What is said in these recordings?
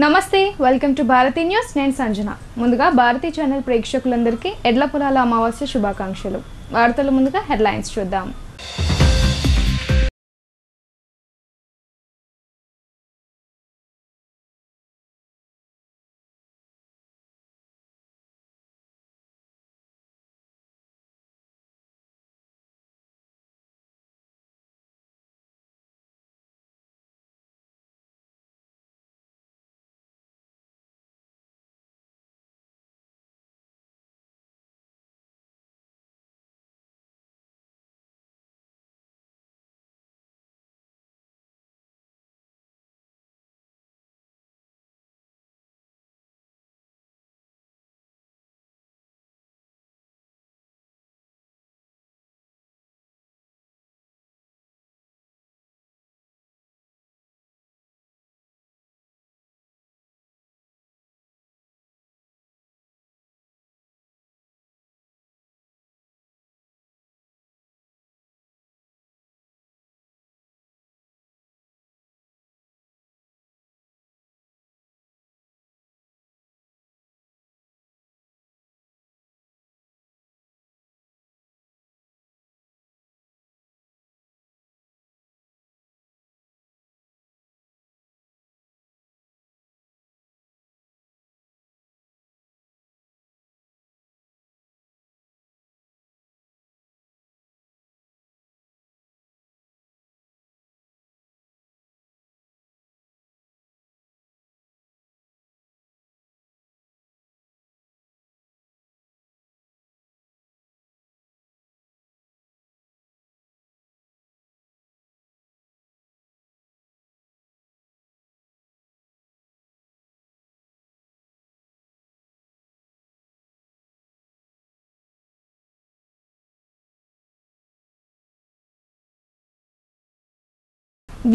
నమస్తే welcome to Bharati news నేను సంజన ముందుగా భారతి ఛానల్ ప్రేక్షకులందరికీ ఎడ్ల పొలాల అమావాస్య శుభాకాంక్షలు వార్తల ముందుగా హెడ్లైన్స్ చూద్దాం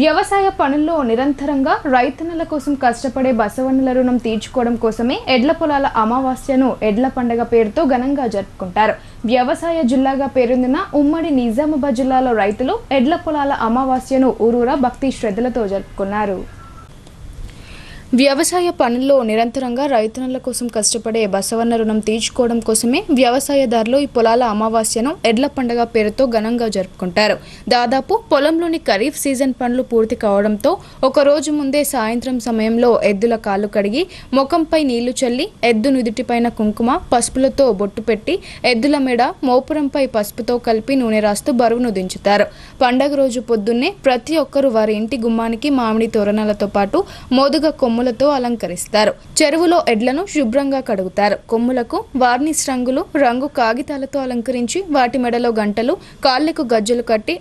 వ్యవసాయ పనుల్లో నిరంతరంగా రైతన్నల కోసం కష్టపడే బసవన్నల రుణం తీర్చుకోవడం కోసమే ఎడ్ల పొలాల అమావాస్యను ఎడ్ల పండగ పేరుతో ఘనంగా జరుపుకుంటారు. వ్యవసాయ జిల్లాగా పేరొందిన ఉమ్మడి నిజామాబాద్ జిల్లాలో రైతులు ఎడ్ల పొలాల అమావాస్యను ఊరూరా భక్తి శ్రద్ధలతో జరుపుకున్నారు. వ్యవసాయ పనుల్లో నిరంతరంగా రైతన్నల కోసం కష్టపడే బసవన్న రుణం తీర్చుకోవడం కోసమే వ్యవసాయదారులు ఈ పొలాల అమావాస్యను ఎడ్ల పండుగ పేరుతో ఘనంగా జరుపుకుంటారు. దాదాపు పొలంలోని ఖరీఫ్ సీజన్ పనులు పూర్తి కావడంతో ఒక రోజు ముందే సాయంత్రం సమయంలో ఎద్దుల కాళ్ళు కడిగి ముఖంపై నీళ్లు చల్లి ఎద్దు నుదిటిపైన కుంకుమ పసుపులతో బొట్టు పెట్టి ఎద్దుల మెడ మోపురంపై పసుపుతో కలిపి నూనె రాస్తూ బరువును దించుతారు. పండగ రోజు పొద్దున్నే ప్రతి ఒక్కరూ వారి ఇంటి గుమ్మానికి మామిడి తోరణాలతో పాటు మోదుగ కొమ్ములతో అలంకరిస్తారు. చెరువులో ఎడ్లను శుభ్రంగా కడుగుతారు. కొమ్ములకు వార్నిష్ రంగు కాగితాలతో అలంకరించి వాటి మెడలో గంటలు కాళ్లకు గజ్జలు కట్టి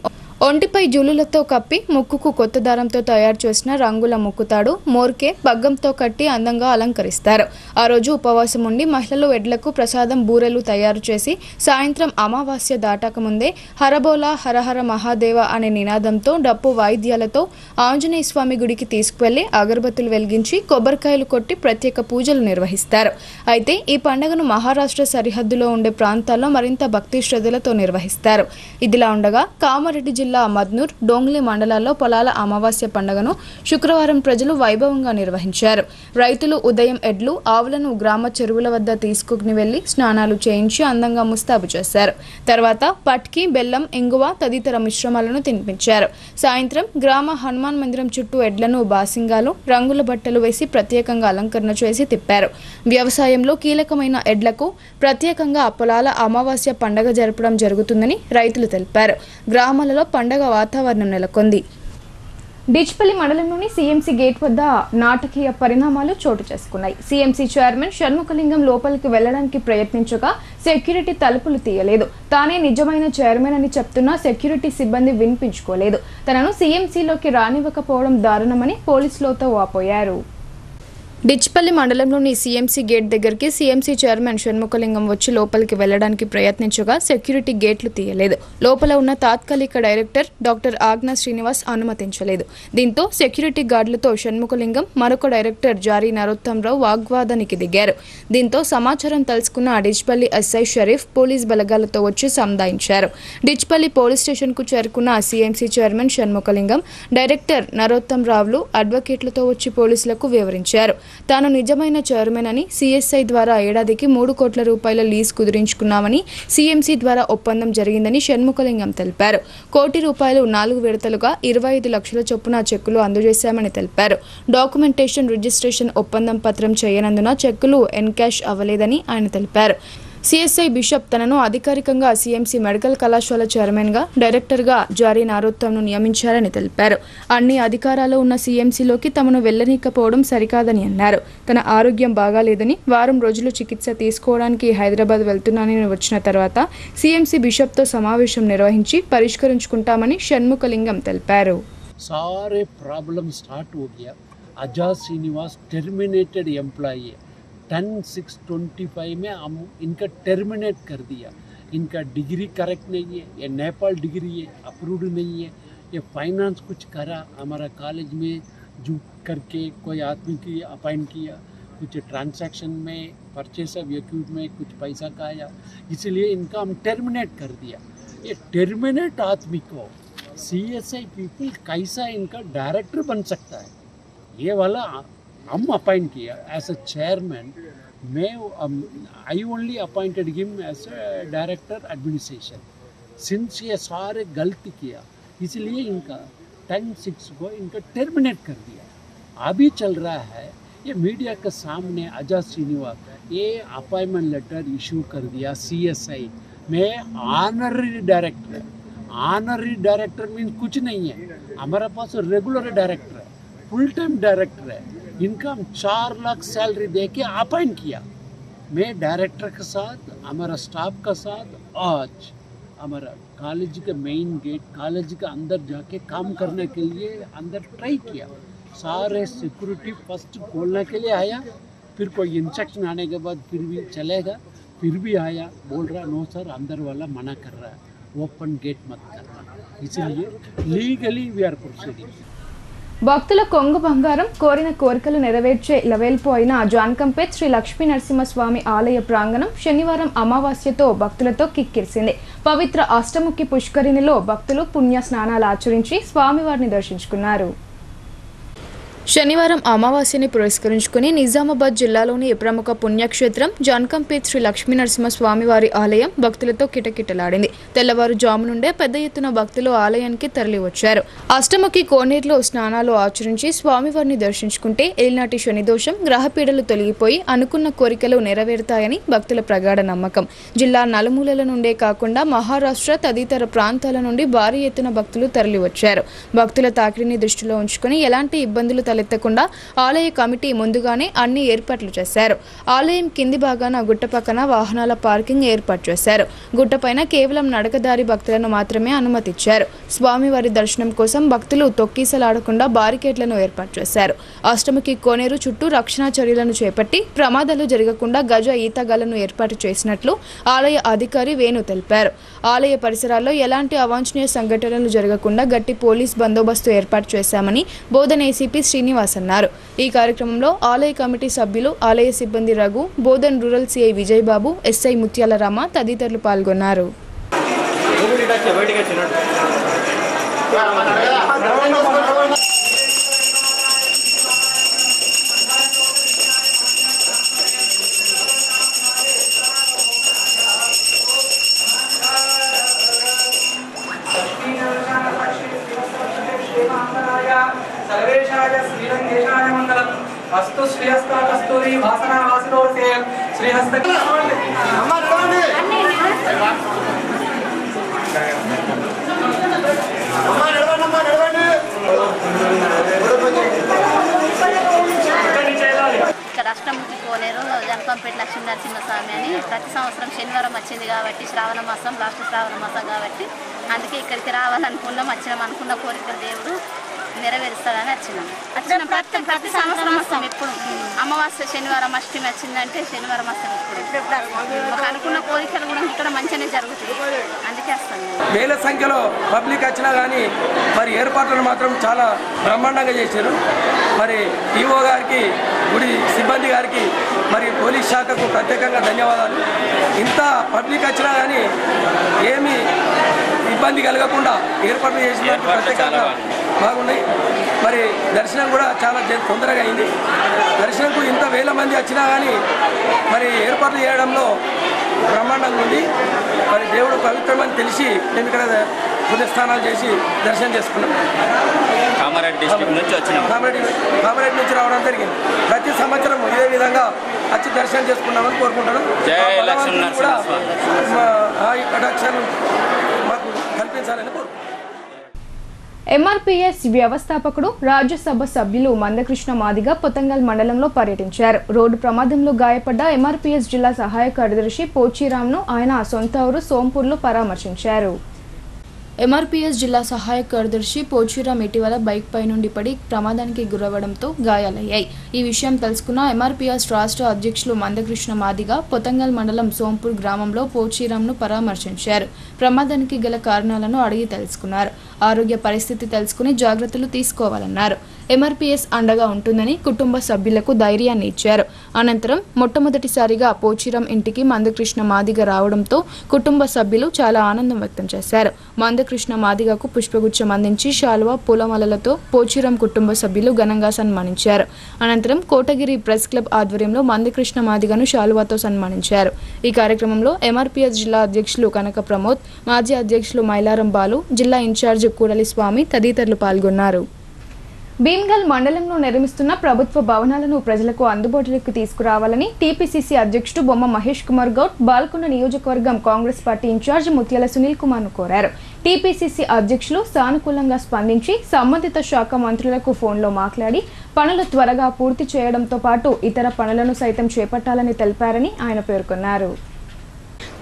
ఒంటిపై జులులతో కప్పి ముక్కుకు కొత్త దారంతో తయారు చేసిన రంగుల ముక్కుతాడు మోర్కే పగ్గంతో కట్టి అందంగా అలంకరిస్తారు. ఆ రోజు ఉపవాసం ఉండి మహిళలు ఎడ్లకు ప్రసాదం బూరెలు తయారు చేసి సాయంత్రం అమావాస్య దాటాక ముందే హరబోలా హరహర మహాదేవ అనే నినాదంతో డప్పు వాయిద్యాలతో ఆంజనేయ స్వామి గుడికి తీసుకువెళ్లి అగరబత్తులు వెలిగించి కొబ్బరికాయలు కొట్టి ప్రత్యేక పూజలు నిర్వహిస్తారు. అయితే ఈ పండుగను మహారాష్ట్ర సరిహద్దులో ఉండే ప్రాంతాల్లో మరింత భక్తి శ్రద్ధలతో నిర్వహిస్తారు. ఇదిలా ఉండగా కామారెడ్డి జిల్లా మద్నూర్ డోంగ్లీ మండలాల్లో పొలాల అమావాస్య పండుగను శుక్రవారం ప్రజలు వైభవంగా నిర్వహించారు. రైతులు ఉదయం ఎడ్లు ఆవులను గ్రామ చెరువుల వద్ద తీసుకుని వెళ్లి స్నానాలు చేయించి అందంగా ముస్తాబు చేశారు. తర్వాత పట్కి బెల్లం ఇంగువ తదితర మిశ్రమాలను తినిపించారు. సాయంత్రం గ్రామ హనుమాన్ మందిరం చుట్టూ ఎడ్లను బాసింగాలు రంగుల బట్టలు వేసి ప్రత్యేకంగా అలంకరణ చేసి తిప్పారు. వ్యవసాయంలో కీలకమైన ఎడ్లకు ప్రత్యేకంగా పొలాల అమావాస్య పండుగ జరపడం జరుగుతుందని రైతులు తెలిపారు. గ్రామాలలో పండగ వాతావరణం నెలకొంది. డిచ్పల్లి మండలంలోని సీఎంసీ గేట్ వద్ద నాటకీయ పరిణామాలు చోటు చేసుకున్నాయి. సీఎంసీ చైర్మన్ షణ్ముఖలింగం లోపలికి వెళ్లడానికి ప్రయత్నించగా సెక్యూరిటీ తలుపులు తీయలేదు. తానే నిజమైన చైర్మన్ అని చెప్తున్నా సెక్యూరిటీ సిబ్బంది వినిపించుకోలేదు. తనను సీఎంసీలోకి రానివ్వకపోవడం దారుణమని పోలీసులతో వాపోయారు. డిచ్పల్లి మండలంలోని సీఎంసీ గేట్ దగ్గరికి సీఎంసీ చైర్మన్ షణ్ముఖలింగం వచ్చి లోపలికి వెళ్లడానికి ప్రయత్నించగా సెక్యూరిటీ గేట్లు తీయలేదు. లోపల ఉన్న తాత్కాలిక డైరెక్టర్ డాక్టర్ ఆజ్ఞా శ్రీనివాస్ అనుమతించలేదు. దీంతో సెక్యూరిటీ గార్డులతో షణ్ముఖలింగం మరొక డైరెక్టర్ జారీ నరోత్తంరావు వాగ్వాదానికి దిగారు. దీంతో సమాచారం తెలుసుకున్న డిచ్పల్లి ఎస్ఐ షరీఫ్ పోలీస్ బలగాలతో వచ్చి సంధాయించారు. డిచ్పల్లి పోలీస్ స్టేషన్ కు చేరుకున్న సీఎంసీ చైర్మన్ షణ్ముఖలింగం డైరెక్టర్ నరోత్తంరావులు అడ్వకేట్లతో వచ్చి పోలీసులకు వివరించారు. తాను నిజమైన చైర్మన్ అని, సిఎస్ఐ ద్వారా ఏడాదికి 3 కోట్ల రూపాయల లీజ్ కుదిరించుకున్నామని, సిఎంసి ద్వారా ఒప్పందం జరిగిందని షణ్ముఖలింగం తెలిపారు. కోటి రూపాయలు 4 విడతలుగా 25 లక్షల చొప్పున చెక్కులు అందజేశామని తెలిపారు. డాక్యుమెంటేషన్, రిజిస్ట్రేషన్ ఒప్పందం పత్రం చేయనందున చెక్కులు ఎన్కాష్ అవ్వలేదని ఆయన తెలిపారు. సిఎస్ఐ బిషప్ తనను అధికారికంగా సిఎంసి మెడికల్ కళాశాల చైర్మన్గా, డైరెక్టర్గా జారీ నారోత్తంను నియమించారని తెలిపారు. అన్ని అధికారాలు ఉన్న సిఎంసిలోకి తమను వెళ్లనీకపోవడం సరికాదని అన్నారు. తన ఆరోగ్యం బాగాలేదని, వారం రోజులు చికిత్స తీసుకోవడానికి హైదరాబాద్ వెళ్తున్నానని వచ్చిన తర్వాత సిఎంసి బిషప్తో సమావేశం నిర్వహించి పరిష్కరించుకుంటామని షణ్ముఖలింగం తెలిపారు. सारे प्रॉब्लम स्टार्ट हो गया. अजाज श्रीनिवास टर्मिनेटेड एम्प्लॉई 10/6/25 में हम इनका टर्मिनेट कर दिया. इनका डिग्री करेक्ट नहीं है, ये नेपाल डिग्री है, अप्रूव्ड नहीं है. ये फाइनेंस कुछ करा हमारा कॉलेज में जो करके कोई आदमी की अपॉइंट किया, कुछ ट्रांसैक्शन में परचेस ऑफ इक्विपमेंट में कुछ पैसा का आया, इसलिए इनका हम टर्मिनेट कर दिया. ये टर्मिनेट आदमी को CSI पीपल कैसा इनका डायरेक्टर बन सकता है? ये वाला हम अपॉइंट किया एज अ चेयरमैन. मैं I only appointed him as a director administration. Since ये सारे गलती किया, इसलिए इनका 10/6 को इनका टर्मिनेट कर दिया. अभी चल रहा है ये मीडिया के सामने अजाज श्रीनिवास ये अपॉइंटमेंट लेटर इशू कर दिया. CSI में honorary director. Honorary director means कुछ नहीं है. हमारे पास रेगुलर डायरेक्टर है, फुल टाइम डायरेक्टर है. इनका हम 4 लाख सैलरी दे के अपॉइंट किया. मैं डायरेक्टर के साथ, हमारा स्टाफ का साथ आज हमारा कॉलेज के मेन गेट, कॉलेज के अंदर जाके काम करने के लिए अंदर ट्राई किया. सारे सिक्योरिटी फर्स्ट खोलने के लिए आया, फिर कोई इंस्ट्रक्शन आने के बाद फिर भी चलेगा, फिर भी आया, बोल रहा नो सर अंदर वाला मना कर रहा है, ओपन गेट मत करना. इसलिए लीगली वी आर प्रोसीडिंग. భక్తుల కొంగు బంగారం, కోరిన కోరికలు నెరవేర్చే లవేల్పు అయిన జాన్కంపేట్ శ్రీ లక్ష్మీ నరసింహస్వామి ఆలయ ప్రాంగణం శనివారం అమావాస్యతో భక్తులతో కిక్కిరిసింది. పవిత్ర అష్టముఖి పుష్కరిణిలో భక్తులు పుణ్య స్నానాలు ఆచరించి స్వామివారిని దర్శించుకున్నారు. శనివారం అమావాస్యని పురస్కరించుకుని నిజామాబాద్ జిల్లాలోని ప్రముఖ పుణ్యక్షేత్రం జాన్కంపేట్ శ్రీ లక్ష్మీ నరసింహస్వామివారి ఆలయం భక్తులతో కిటకిటలాడింది. తెల్లవారుజాము నుండే పెద్ద ఎత్తున భక్తులు ఆలయానికి తరలివచ్చారు. అష్టముఖి కోనేరులో స్నానాలు ఆచరించి స్వామివారిని దర్శించుకుంటే ఏలినాటి శనిదోషం, గ్రహపీడలు తొలగిపోయి అనుకున్న కోరికలు నెరవేరుతాయని భక్తుల ప్రగాఢ నమ్మకం. జిల్లా నలుమూలల నుండే కాకుండా మహారాష్ట్ర తదితర ప్రాంతాల నుండి భారీ ఎత్తున భక్తులు తరలివచ్చారు. భక్తుల తాకిడిని దృష్టిలో ఉంచుకుని ఎలాంటి ఇబ్బందులు తలెత్తకుండా ఆలయ కమిటీ ముందుగానే అన్ని ఏర్పాట్లు చేశారు. ఆలయం కింది భాగాన గుట్ట పక్కన వాహనాల పార్కింగ్ ఏర్పాటు చేశారు. గుట్టపైన కేవలం నడకదారి భక్తులను మాత్రమే అనుమతిచ్చారు. స్వామివారి దర్శనం కోసం భక్తులు తొక్కీసలాడకుండా బారికేడ్లను ఏర్పాటు చేశారు. అష్టముఖి కోనేరు చుట్టూ రక్షణ చర్యలను చేపట్టి ప్రమాదాలు జరగకుండా గజ ఈతగాలను ఏర్పాటు చేసినట్లు ఆలయ అధికారి వేణు తెలిపారు. ఆలయ పరిసరాల్లో ఎలాంటి అవాంఛనీయ సంఘటనలు జరగకుండా గట్టి పోలీస్ బందోబస్తు ఏర్పాటు చేశామని బోధన్ ఏసీపీ శ్రీనివాస్ అన్నారు. ఈ కార్యక్రమంలో ఆలయ కమిటీ సభ్యులు, ఆలయ సిబ్బంది Raghu, Bodhan rural CI Vijaya Babu, SI ముత్యాల రామ తదితరులు పాల్గొన్నారు. सर्वेशाय श्रीरंगेशाय मंगलम अस्तु श्रीहस्त कस्तूरी वासना वासनोसे श्रीहस्त అష్టముఖి కోనేరు జాన్కంపేట్ లక్ష్మీ నరసింహస్వామి అని ప్రతి సంవత్సరం శనివారం వచ్చింది కాబట్టి శ్రావణ మాసం, లాస్ట్ శ్రావణ మాసం కాబట్టి అందుకే ఇక్కడికి రావాలనుకున్నాం. వచ్చినాం, అనుకున్న కోరికలు దేవుడు నెరవేరుస్తాడని వచ్చినాం. ప్రతి సంవత్సరం వస్తాం. ఎప్పుడు అమావాస్య శనివారం అష్టమి వచ్చిందంటే శనివారం వస్తాం. ఇప్పుడు అనుకున్న కోరికలు కూడా ఇక్కడ మంచిగానే జరుగుతాయి, అందుకే వస్తాం. వేల సంఖ్యలో పబ్లిక్ వచ్చినా కానీ మరి ఏర్పాట్లను మాత్రం చాలా బ్రహ్మాండంగా చేశారు. మరి ఈఓ గారికి, గుడి సిబ్బంది గారికి, మరి పోలీస్ శాఖకు ప్రత్యేకంగా ధన్యవాదాలు. ఇంత పబ్లిక్ వచ్చినా కానీ ఏమీ ఇబ్బంది కలగకుండా ఏర్పాట్లు చేసిన ప్రత్యేకంగా బాగున్నాయి. మరి దర్శనం కూడా చాలా తొందరగా అయింది. దర్శనంకు ఇంత వేల మంది వచ్చినా కానీ మరి ఏర్పాట్లు చేయడంలో బ్రహ్మాండంగా ఉంది. మరి దేవుడు పవిత్రమని తెలిసి మేము ఇక్కడ పుణ్యస్థానాలు చేసి దర్శనం చేసుకున్నాం. కామారెడ్డి డిస్ట్రిక్ట్ నుంచి వచ్చినాం. కామారెడ్డి నుంచి రావడం జరిగింది. ప్రతి సంవత్సరం ఇదే విధంగా వచ్చి దర్శనం చేసుకున్నామని కోరుకుంటున్నాం. కూడా ఈ కటాక్షాలు మాకు కల్పించాలని కోరుకుంటున్నాం. ఎంఆర్పీఎస్ వ్యవస్థాపకుడు రాజ్యసభ సభ్యులు మందకృష్ణ మాదిగ పొతంగల్ మండలంలో పర్యటించారు. రోడ్డు ప్రమాదంలో గాయపడ్డ ఎంఆర్పీఎస్ జిల్లా సహాయ కార్యదర్శి పోచిరామ్ను ఆయన సొంత ఊరు సోంపూర్లో పరామర్శించారు. ఎంఆర్పీఎస్ జిల్లా సహాయ కార్యదర్శి పోచిరామ్ ఇటీవల బైక్ పై నుండి పడి ప్రమాదానికి గురవడంతో గాయాలయ్యాయి. ఈ విషయం తెలుసుకున్న ఎంఆర్పీఎస్ రాష్ట్ర అధ్యక్షులు మందకృష్ణ మాదిగ పొతంగల్ మండలం సోంపూర్ గ్రామంలో పోచిరామ్ను పరామర్శించారు. ప్రమాదానికి గల కారణాలను అడిగి తెలుసుకున్నారు. ఆరోగ్య పరిస్థితి తెలుసుకుని జాగ్రత్తలు తీసుకోవాలన్నారు. ఎంఆర్పీఎస్ అండగా ఉంటుందని కుటుంబ సభ్యులకు ధైర్యాన్ని ఇచ్చారు. అనంతరం మొట్టమొదటిసారిగా పోచిరామ్ ఇంటికి మందకృష్ణ మాదిగ రావడంతో కుటుంబ సభ్యులు చాలా ఆనందం వ్యక్తం చేశారు. మందకృష్ణ మాదిగకు పుష్పగుచ్చం అందించి శాలువా పూలమాలలతో పోచిరామ్ కుటుంబ సభ్యులు ఘనంగా సన్మానించారు. అనంతరం కోటగిరి ప్రెస్ క్లబ్ ఆధ్వర్యంలో మందకృష్ణ మాదిగను శాలువాతో సన్మానించారు. ఈ కార్యక్రమంలో ఎంఆర్పీఎస్ జిల్లా అధ్యక్షులు కనక ప్రమోద్, మాజీ అధ్యక్షులు మైలారం బాలు, జిల్లా ఇన్ఛార్జ్ కూడలి స్వామి తదితరులు పాల్గొన్నారు. భీమ్గల్ మండలంలో నిర్మిస్తున్న ప్రభుత్వ భవనాలను ప్రజలకు అందుబాటులోకి తీసుకురావాలని టీపీసీసీ అధ్యక్షుడు బొమ్మ మహేష్ కుమార్ గౌడ్ బాల్కొండ నియోజకవర్గం కాంగ్రెస్ పార్టీ ఇన్ఛార్జ్ ముత్యాల సునీల్ కుమార్ను కోరారు. టీపీసీసీ అధ్యక్షులు సానుకూలంగా స్పందించి సంబంధిత శాఖ మంత్రులకు ఫోన్లో మాట్లాడి పనులు త్వరగా పూర్తి చేయడంతో పాటు ఇతర పనులను సైతం చేపట్టాలని తెలిపారని ఆయన పేర్కొన్నారు.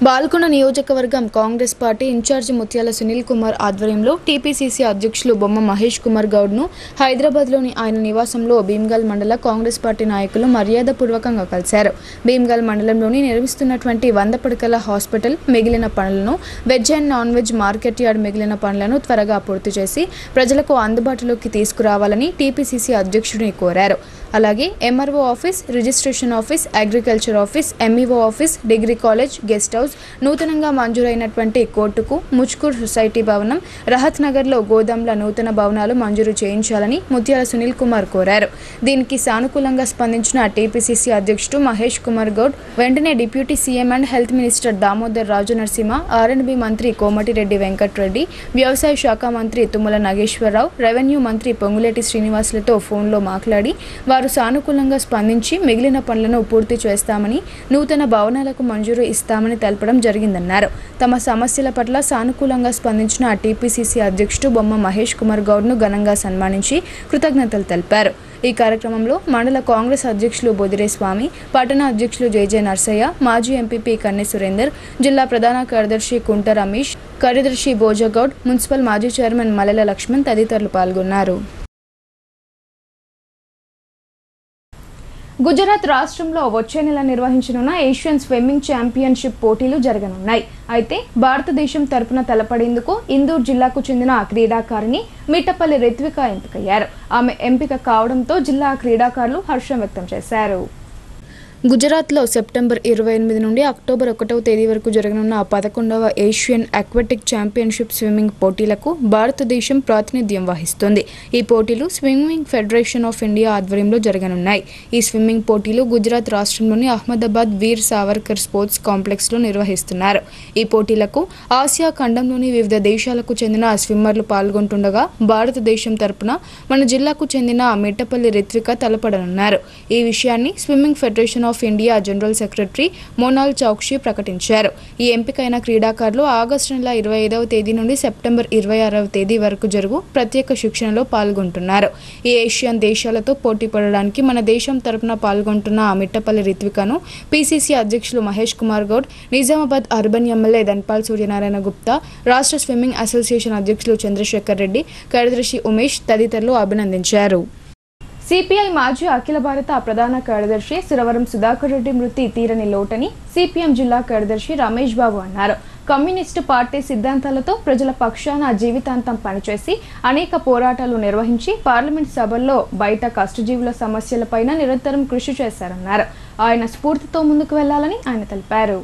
బాల్కొండ నియోజకవర్గం కాంగ్రెస్ పార్టీ ఇన్ఛార్జి ముత్యాల సునీల్ కుమార్ ఆధ్వర్యంలో టీపీసీసీ అధ్యక్షులు బొమ్మ మహేష్ కుమార్ గౌడ్ను హైదరాబాద్లోని ఆయన నివాసంలో భీమ్గల్ మండల కాంగ్రెస్ పార్టీ నాయకులు మర్యాదపూర్వకంగా కలిశారు. భీమ్గల్ మండలంలోని నిర్మిస్తున్నటువంటి 100 పడకల హాస్పిటల్ మిగిలిన పనులను, veg and non veg market yard మిగిలిన పనులను త్వరగా పూర్తి చేసి ప్రజలకు అందుబాటులోకి తీసుకురావాలని టీపీసీసీ అధ్యక్షుడిని కోరారు. అలాగే MRO office, registration office, agriculture office, MEO office, degree college, guest house, నూతనంగా మంజూరైనటువంటి కోర్టుకు, ముచ్కూర్ సొసైటీ భవనం, రహత్ నగర్లో గోదాంల నూతన భవనాలు మంజూరు చేయించాలని ముత్యాల సునీల్ కుమార్ కోరారు. దీనికి సానుకూలంగా స్పందించిన టీపీసీసీ అధ్యక్షుడు మహేష్ కుమార్ గౌడ్ వెంటనే deputy CM and health minister Damodar Raju Narasimha, R and B మంత్రి కోమటిరెడ్డి వెంకటరెడ్డి, వ్యవసాయ శాఖ మంత్రి తుమ్మల నాగేశ్వరరావు, రెవెన్యూ మంత్రి పొంగులేటి శ్రీనివాసులతో ఫోన్లో మాట్లాడి వారు సానుకూలంగా స్పందించి మిగిలిన పనులను పూర్తి చేస్తామని, నూతన భవనాలకు మంజూరు ఇస్తామని తెలపడం జరిగిందన్నారు. తమ సమస్యల పట్ల సానుకూలంగా స్పందించిన టీపీసీసీ అధ్యక్షుడు బొమ్మ మహేష్ కుమార్ గౌడ్ను ఘనంగా సన్మానించి కృతజ్ఞతలు తెలిపారు. ఈ కార్యక్రమంలో మండల కాంగ్రెస్ అధ్యక్షులు బొదిరే స్వామి, పట్టణ అధ్యక్షులు జేజే నర్సయ్య, మాజీ ఎంపీపీ కన్నె సురేందర్, జిల్లా ప్రధాన కార్యదర్శి కుంట రమేష్, కార్యదర్శి భోజగౌడ్, మున్సిపల్ మాజీ చైర్మన్ మల్లెల లక్ష్మణ్ తదితరులు పాల్గొన్నారు. గుజరాత్ రాష్ట్రంలో వచ్చే నెల నిర్వహించనున్న ఏషియన్ స్విమ్మింగ్ ఛాంపియన్షిప్ పోటీలు జరగనున్నాయి. అయితే భారతదేశం తరపున తలపడేందుకు ఇందూర్ జిల్లాకు చెందిన క్రీడాకారిణి మిట్టపల్లి రిత్విక ఎంపికయ్యారు. ఆమె ఎంపిక కావడంతో జిల్లా క్రీడాకారులు హర్షం వ్యక్తం చేశారు. గుజరాత్లో సెప్టెంబర్ 28 నుండి అక్టోబర్ 1వ తేదీ వరకు జరగనున్న 11వ ఏషియన్ అక్వాటిక్ ఛాంపియన్షిప్ స్విమ్మింగ్ పోటీలకు భారతదేశం ప్రాతినిధ్యం వహిస్తుంది. ఈ పోటీలు స్విమ్మింగ్ ఫెడరేషన్ ఆఫ్ ఇండియా ఆధ్వర్యంలో జరగనున్నాయి. ఈ స్విమ్మింగ్ పోటీలు గుజరాత్ రాష్ట్రంలోని అహ్మదాబాద్ వీర్ సావర్కర్ స్పోర్ట్స్ కాంప్లెక్స్లో నిర్వహిస్తున్నారు. ఈ పోటీలకు ఆసియా ఖండంలోని వివిధ దేశాలకు చెందిన స్విమ్మర్లు పాల్గొంటుండగా భారతదేశం తరపున మన జిల్లాకు చెందిన మిట్టపల్లి రిత్విక తలపడనున్నారు. ఈ విషయాన్ని swimming federation of India general secretary Monal Chokshi ప్రకటించారు. ఈ ఎంపికైన క్రీడాకారులు ఆగస్టు నెల 25వ తేదీ నుండి సెప్టెంబర్ 26వ తేదీ వరకు జరుగు ప్రత్యేక శిక్షణలో పాల్గొంటున్నారు. ఈ ఏషియన్ దేశాలతో పోటీ పడడానికి మన దేశం తరపున పాల్గొంటున్న మిట్టపల్లి రిత్వికను పీసీసీ అధ్యక్షులు మహేష్ కుమార్ గౌడ్, నిజామాబాద్ అర్బన్ ఎమ్మెల్యే ధన్పాల్ సూర్యనారాయణ గుప్తా, రాష్ట్ర స్విమ్మింగ్ అసోసియేషన్ అధ్యక్షులు చంద్రశేఖర్ రెడ్డి, కార్యదర్శి ఉమేష్ తదితరులు అభినందించారు. సిపిఐ మాజీ అఖిల భారత ప్రధాన కార్యదర్శి సురవరం సుధాకర్ రెడ్డి మృతి తీరని లోటని సిపిఎం జిల్లా కార్యదర్శి రమేష్ బాబు అన్నారు. కమ్యూనిస్టు పార్టీ సిద్ధాంతాలతో ప్రజల పక్షాన జీవితాంతం పనిచేసి అనేక పోరాటాలు నిర్వహించి పార్లమెంట్ సభల్లో బయట కష్టజీవుల సమస్యలపైన నిరంతరం కృషి చేశారన్నారు. ఆయన స్ఫూర్తితో ముందుకు వెళ్లాలని ఆయన తెలిపారు.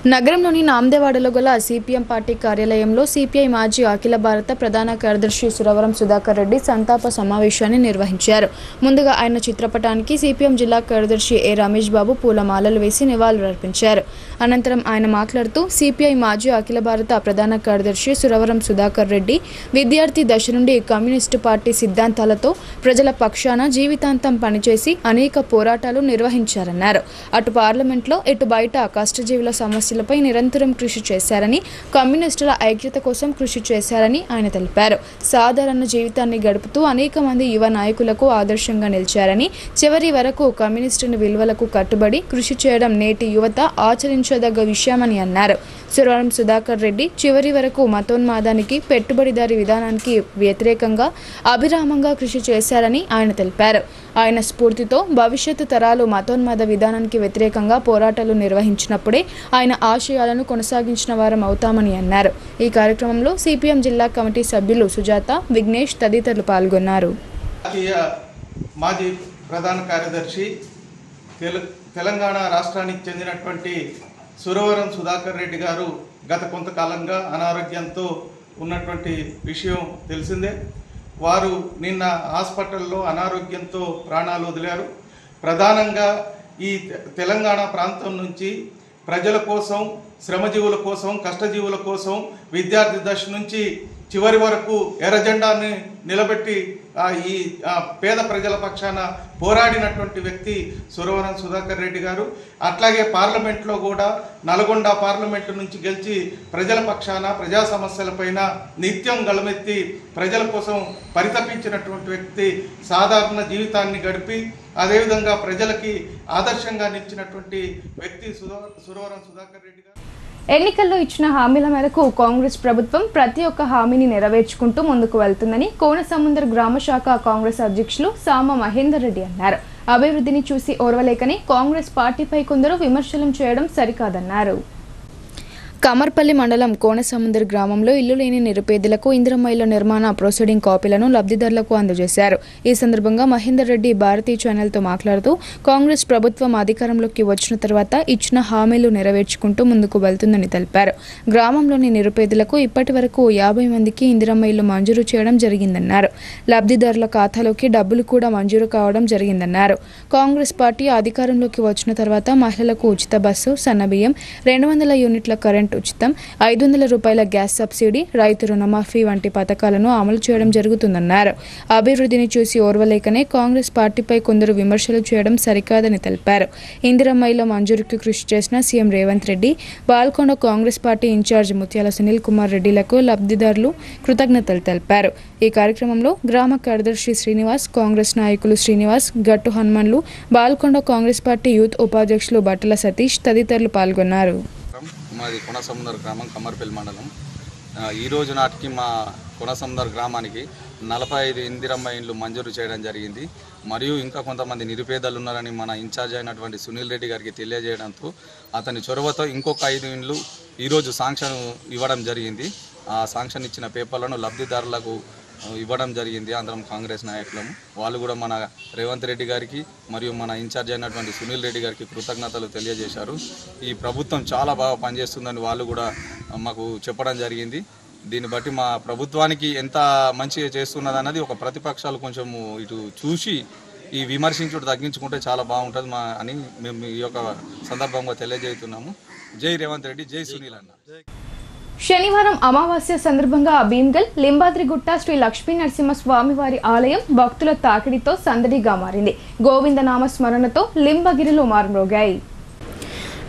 నగరంలోని నాందేవాడలో గల సిపిఎం పార్టీ కార్యాలయంలో సిపిఐ మాజీ అఖిల భారత ప్రధాన కార్యదర్శి సురవరం సుధాకర్ రెడ్డి సంతాప సమావేశాన్ని నిర్వహించారు. ముందుగా ఆయన చిత్రపటానికి సిపిఎం జిల్లా కార్యదర్శి ఏ రమేష్ బాబు పూలమాలలు వేసి నివాళులర్పించారు. అనంతరం ఆయన మాట్లాడుతూ సిపిఐ మాజీ అఖిల భారత ప్రధాన కార్యదర్శి సురవరం సుధాకర్ రెడ్డి విద్యార్థి దశ నుండి కమ్యూనిస్టు పార్టీ సిద్ధాంతాలతో ప్రజల పక్షాన జీవితాంతం పనిచేసి అనేక పోరాటాలు నిర్వహించారన్నారు. అటు పార్లమెంట్లో ఇటు బయట కష్టజీవుల సమస్యలపై నిరంతరం కృషి చేశారని, కమ్యూనిస్టుల ఐక్యత కోసం కృషి చేశారని ఆయన తెలిపారు. సాధారణ జీవితాన్ని గడుపుతూ అనేక మంది యువ నాయకులకు ఆదర్శంగా నిలిచారని, చివరి వరకు కమ్యూనిస్టు విలువలకు కట్టుబడి కృషి చేయడం నేటి యువత ఆచరించదగ్గ విషయమని అన్నారు. సురవరం సుధాకర్ రెడ్డి చివరి వరకు మతోన్మాదానికి, పెట్టుబడిదారీ విధానానికి వ్యతిరేకంగా అభిరామంగా కృషి చేశారని ఆయన తెలిపారు. ఆయన స్ఫూర్తితో భవిష్యత్తు తరాలు మతోన్మాద విధానానికి వ్యతిరేకంగా పోరాటాలు నిర్వహించినప్పుడే ఆయన ఆశయాలను కొనసాగించిన వారం అవుతామని అన్నారు. ఈ కార్యక్రమంలో సిపిఎం జిల్లా కమిటీ సభ్యులు సుజాత, విఘ్నేష్ తదితరులు పాల్గొన్నారు. మాజీ ప్రధాన కార్యదర్శి తెలంగాణ రాష్ట్రానికి చెందినటువంటి సురవరం సుధాకర్ రెడ్డి గారు గత కొంతకాలంగా అనారోగ్యంతో ఉన్నటువంటి విషయం తెలిసిందే. వారు నిన్న హాస్పిటల్లో అనారోగ్యంతో ప్రాణాలు వదిలారు. ప్రధానంగా ఈ తెలంగాణ ప్రాంతం నుంచి ప్రజల కోసం, శ్రమజీవుల కోసం, కష్టజీవుల కోసం విద్యార్థి దశ నుంచి చివరి వరకు ఎర్రజెండాన్ని నిలబెట్టి ఈ పేద ప్రజల పక్షాన పోరాడినటువంటి వ్యక్తి సురవరం సుధాకర్ రెడ్డి గారు. అట్లాగే పార్లమెంట్లో కూడా నల్గొండ పార్లమెంటు నుంచి గెలిచి ప్రజల పక్షాన, ప్రజా సమస్యలపైన నిత్యం గళమెత్తి ప్రజల కోసం పరితపించినటువంటి వ్యక్తి. సాధారణ జీవితాన్ని గడిపి అదేవిధంగా ప్రజలకి ఆదర్శంగా నిలిచినటువంటి వ్యక్తి సురవరం సుధాకర్ రెడ్డి గారు. ఎన్నికల్లో ఇచ్చిన హామీల మేరకు కాంగ్రెస్ ప్రభుత్వం ప్రతి ఒక్క హామీని నెరవేర్చుకుంటూ ముందుకు వెళ్తుందని కోనసముద్ర గ్రామ శాఖ కాంగ్రెస్ అధ్యక్షులు సామ మహేందర్ రెడ్డి అన్నారు. అభివృద్ధిని చూసి ఓర్వలేకని కాంగ్రెస్ పార్టీపై కొందరు విమర్శలు చేయడం సరికాదన్నారు. కమర్పల్లి మండలం కోనసముద్ర గ్రామంలో ఇల్లు లేని నిరుపేదలకు ఇందిరమ్మ ఇళ్ల నిర్మాణ ప్రొసీడింగ్ కాపీలను లబ్ధిదారులకు అందజేశారు. ఈ సందర్భంగా మహేందర్ రెడ్డి భారతీ ఛానల్తో మాట్లాడుతూ కాంగ్రెస్ ప్రభుత్వం అధికారంలోకి వచ్చిన తర్వాత ఇచ్చిన హామీలు నెరవేర్చుకుంటూ ముందుకు వెళ్తుందని తెలిపారు. గ్రామంలోని నిరుపేదలకు ఇప్పటి వరకు 50 మందికి ఇందిరమ్మ ఇళ్లు మంజూరు చేయడం జరిగిందన్నారు. లబ్ధిదారుల ఖాతాలోకి డబ్బులు కూడా మంజూరు కావడం జరిగిందన్నారు. కాంగ్రెస్ పార్టీ అధికారంలోకి వచ్చిన తర్వాత మహిళలకు ఉచిత బస్సు, సన్నబియ్యం, 200 యూనిట్ల కరెంట్ ఉచితం, 500 రూపాయల గ్యాస్ సబ్సిడీ, రైతు రుణమాఫీ వంటి పథకాలను అమలు చేయడం జరుగుతుందన్నారు. అభివృద్ధిని చూసి ఓర్వలేకనే కాంగ్రెస్ పార్టీపై కొందరు విమర్శలు చేయడం సరికాదని తెలిపారు. ఇందిరమ్మ ఇళ్ల మంజూరుకు కృషి చేసిన CM Revanth Reddy, Balkonda Congress party incharge Muthyala Sunil Kumar రెడ్డిలకు లబ్ధిదారులు కృతజ్ఞతలు తెలిపారు. ఈ కార్యక్రమంలో గ్రామ కార్యదర్శి శ్రీనివాస్, కాంగ్రెస్ నాయకులు శ్రీనివాస్, గట్టు హనుమన్లు, బాల్కొండ కాంగ్రెస్ పార్టీ యూత్ ఉపాధ్యక్షులు బట్టల సతీష్ తదితరులు పాల్గొన్నారు. మాది కొనసముద్ర గ్రామం, కమర్పల్లి మండలం. ఈ రోజు నాటికి మా కొనసముద్ర గ్రామానికి 45 ఇందిరమ్మ ఇండ్లు మంజూరు చేయడం జరిగింది. మరియు ఇంకా కొంతమంది నిరుపేదలు ఉన్నారని మన ఇన్ఛార్జ్ అయినటువంటి సునీల్ రెడ్డి గారికి తెలియజేయడంతో అతని చొరవతో ఇంకొక 5 ఇండ్లు ఈరోజు శాంక్షన్ ఇవ్వడం జరిగింది. ఆ శాంక్షన్ ఇచ్చిన పేపర్లను లబ్ధిదారులకు ఇవ్వడం జరిగింది. అందరం కాంగ్రెస్ నాయకులము. వాళ్ళు కూడా మన రేవంత్ రెడ్డి గారికి మరియు మన ఇన్ఛార్జ్ అయినటువంటి సునీల్ రెడ్డి గారికి కృతజ్ఞతలు తెలియజేశారు. ఈ ప్రభుత్వం చాలా బాగా పనిచేస్తుందని వాళ్ళు కూడా మాకు చెప్పడం జరిగింది. దీన్ని బట్టి మా ప్రభుత్వానికి ఎంత మంచిగా చేస్తున్నది అన్నది ఒక ప్రతిపక్షాలు కొంచెం ఇటు చూసి ఈ విమర్శించుడు తగ్గించుకుంటే చాలా బాగుంటుంది అని మేము ఈ యొక్క సందర్భంగా తెలియజేస్తున్నాము. జై రేవంత్ రెడ్డి, జై సునీల్ అన్న. శనివారం అమావాస్య సందర్భంగా భీమ్గల్, లింబాద్రిగుట్ట శ్రీ లక్ష్మీ నరసింహ స్వామివారి ఆలయం భక్తుల తాకిడితో సందడిగా మారింది. గోవిందనామ స్మరణతో లింబగిరిలో మారుమ్రోగాయి.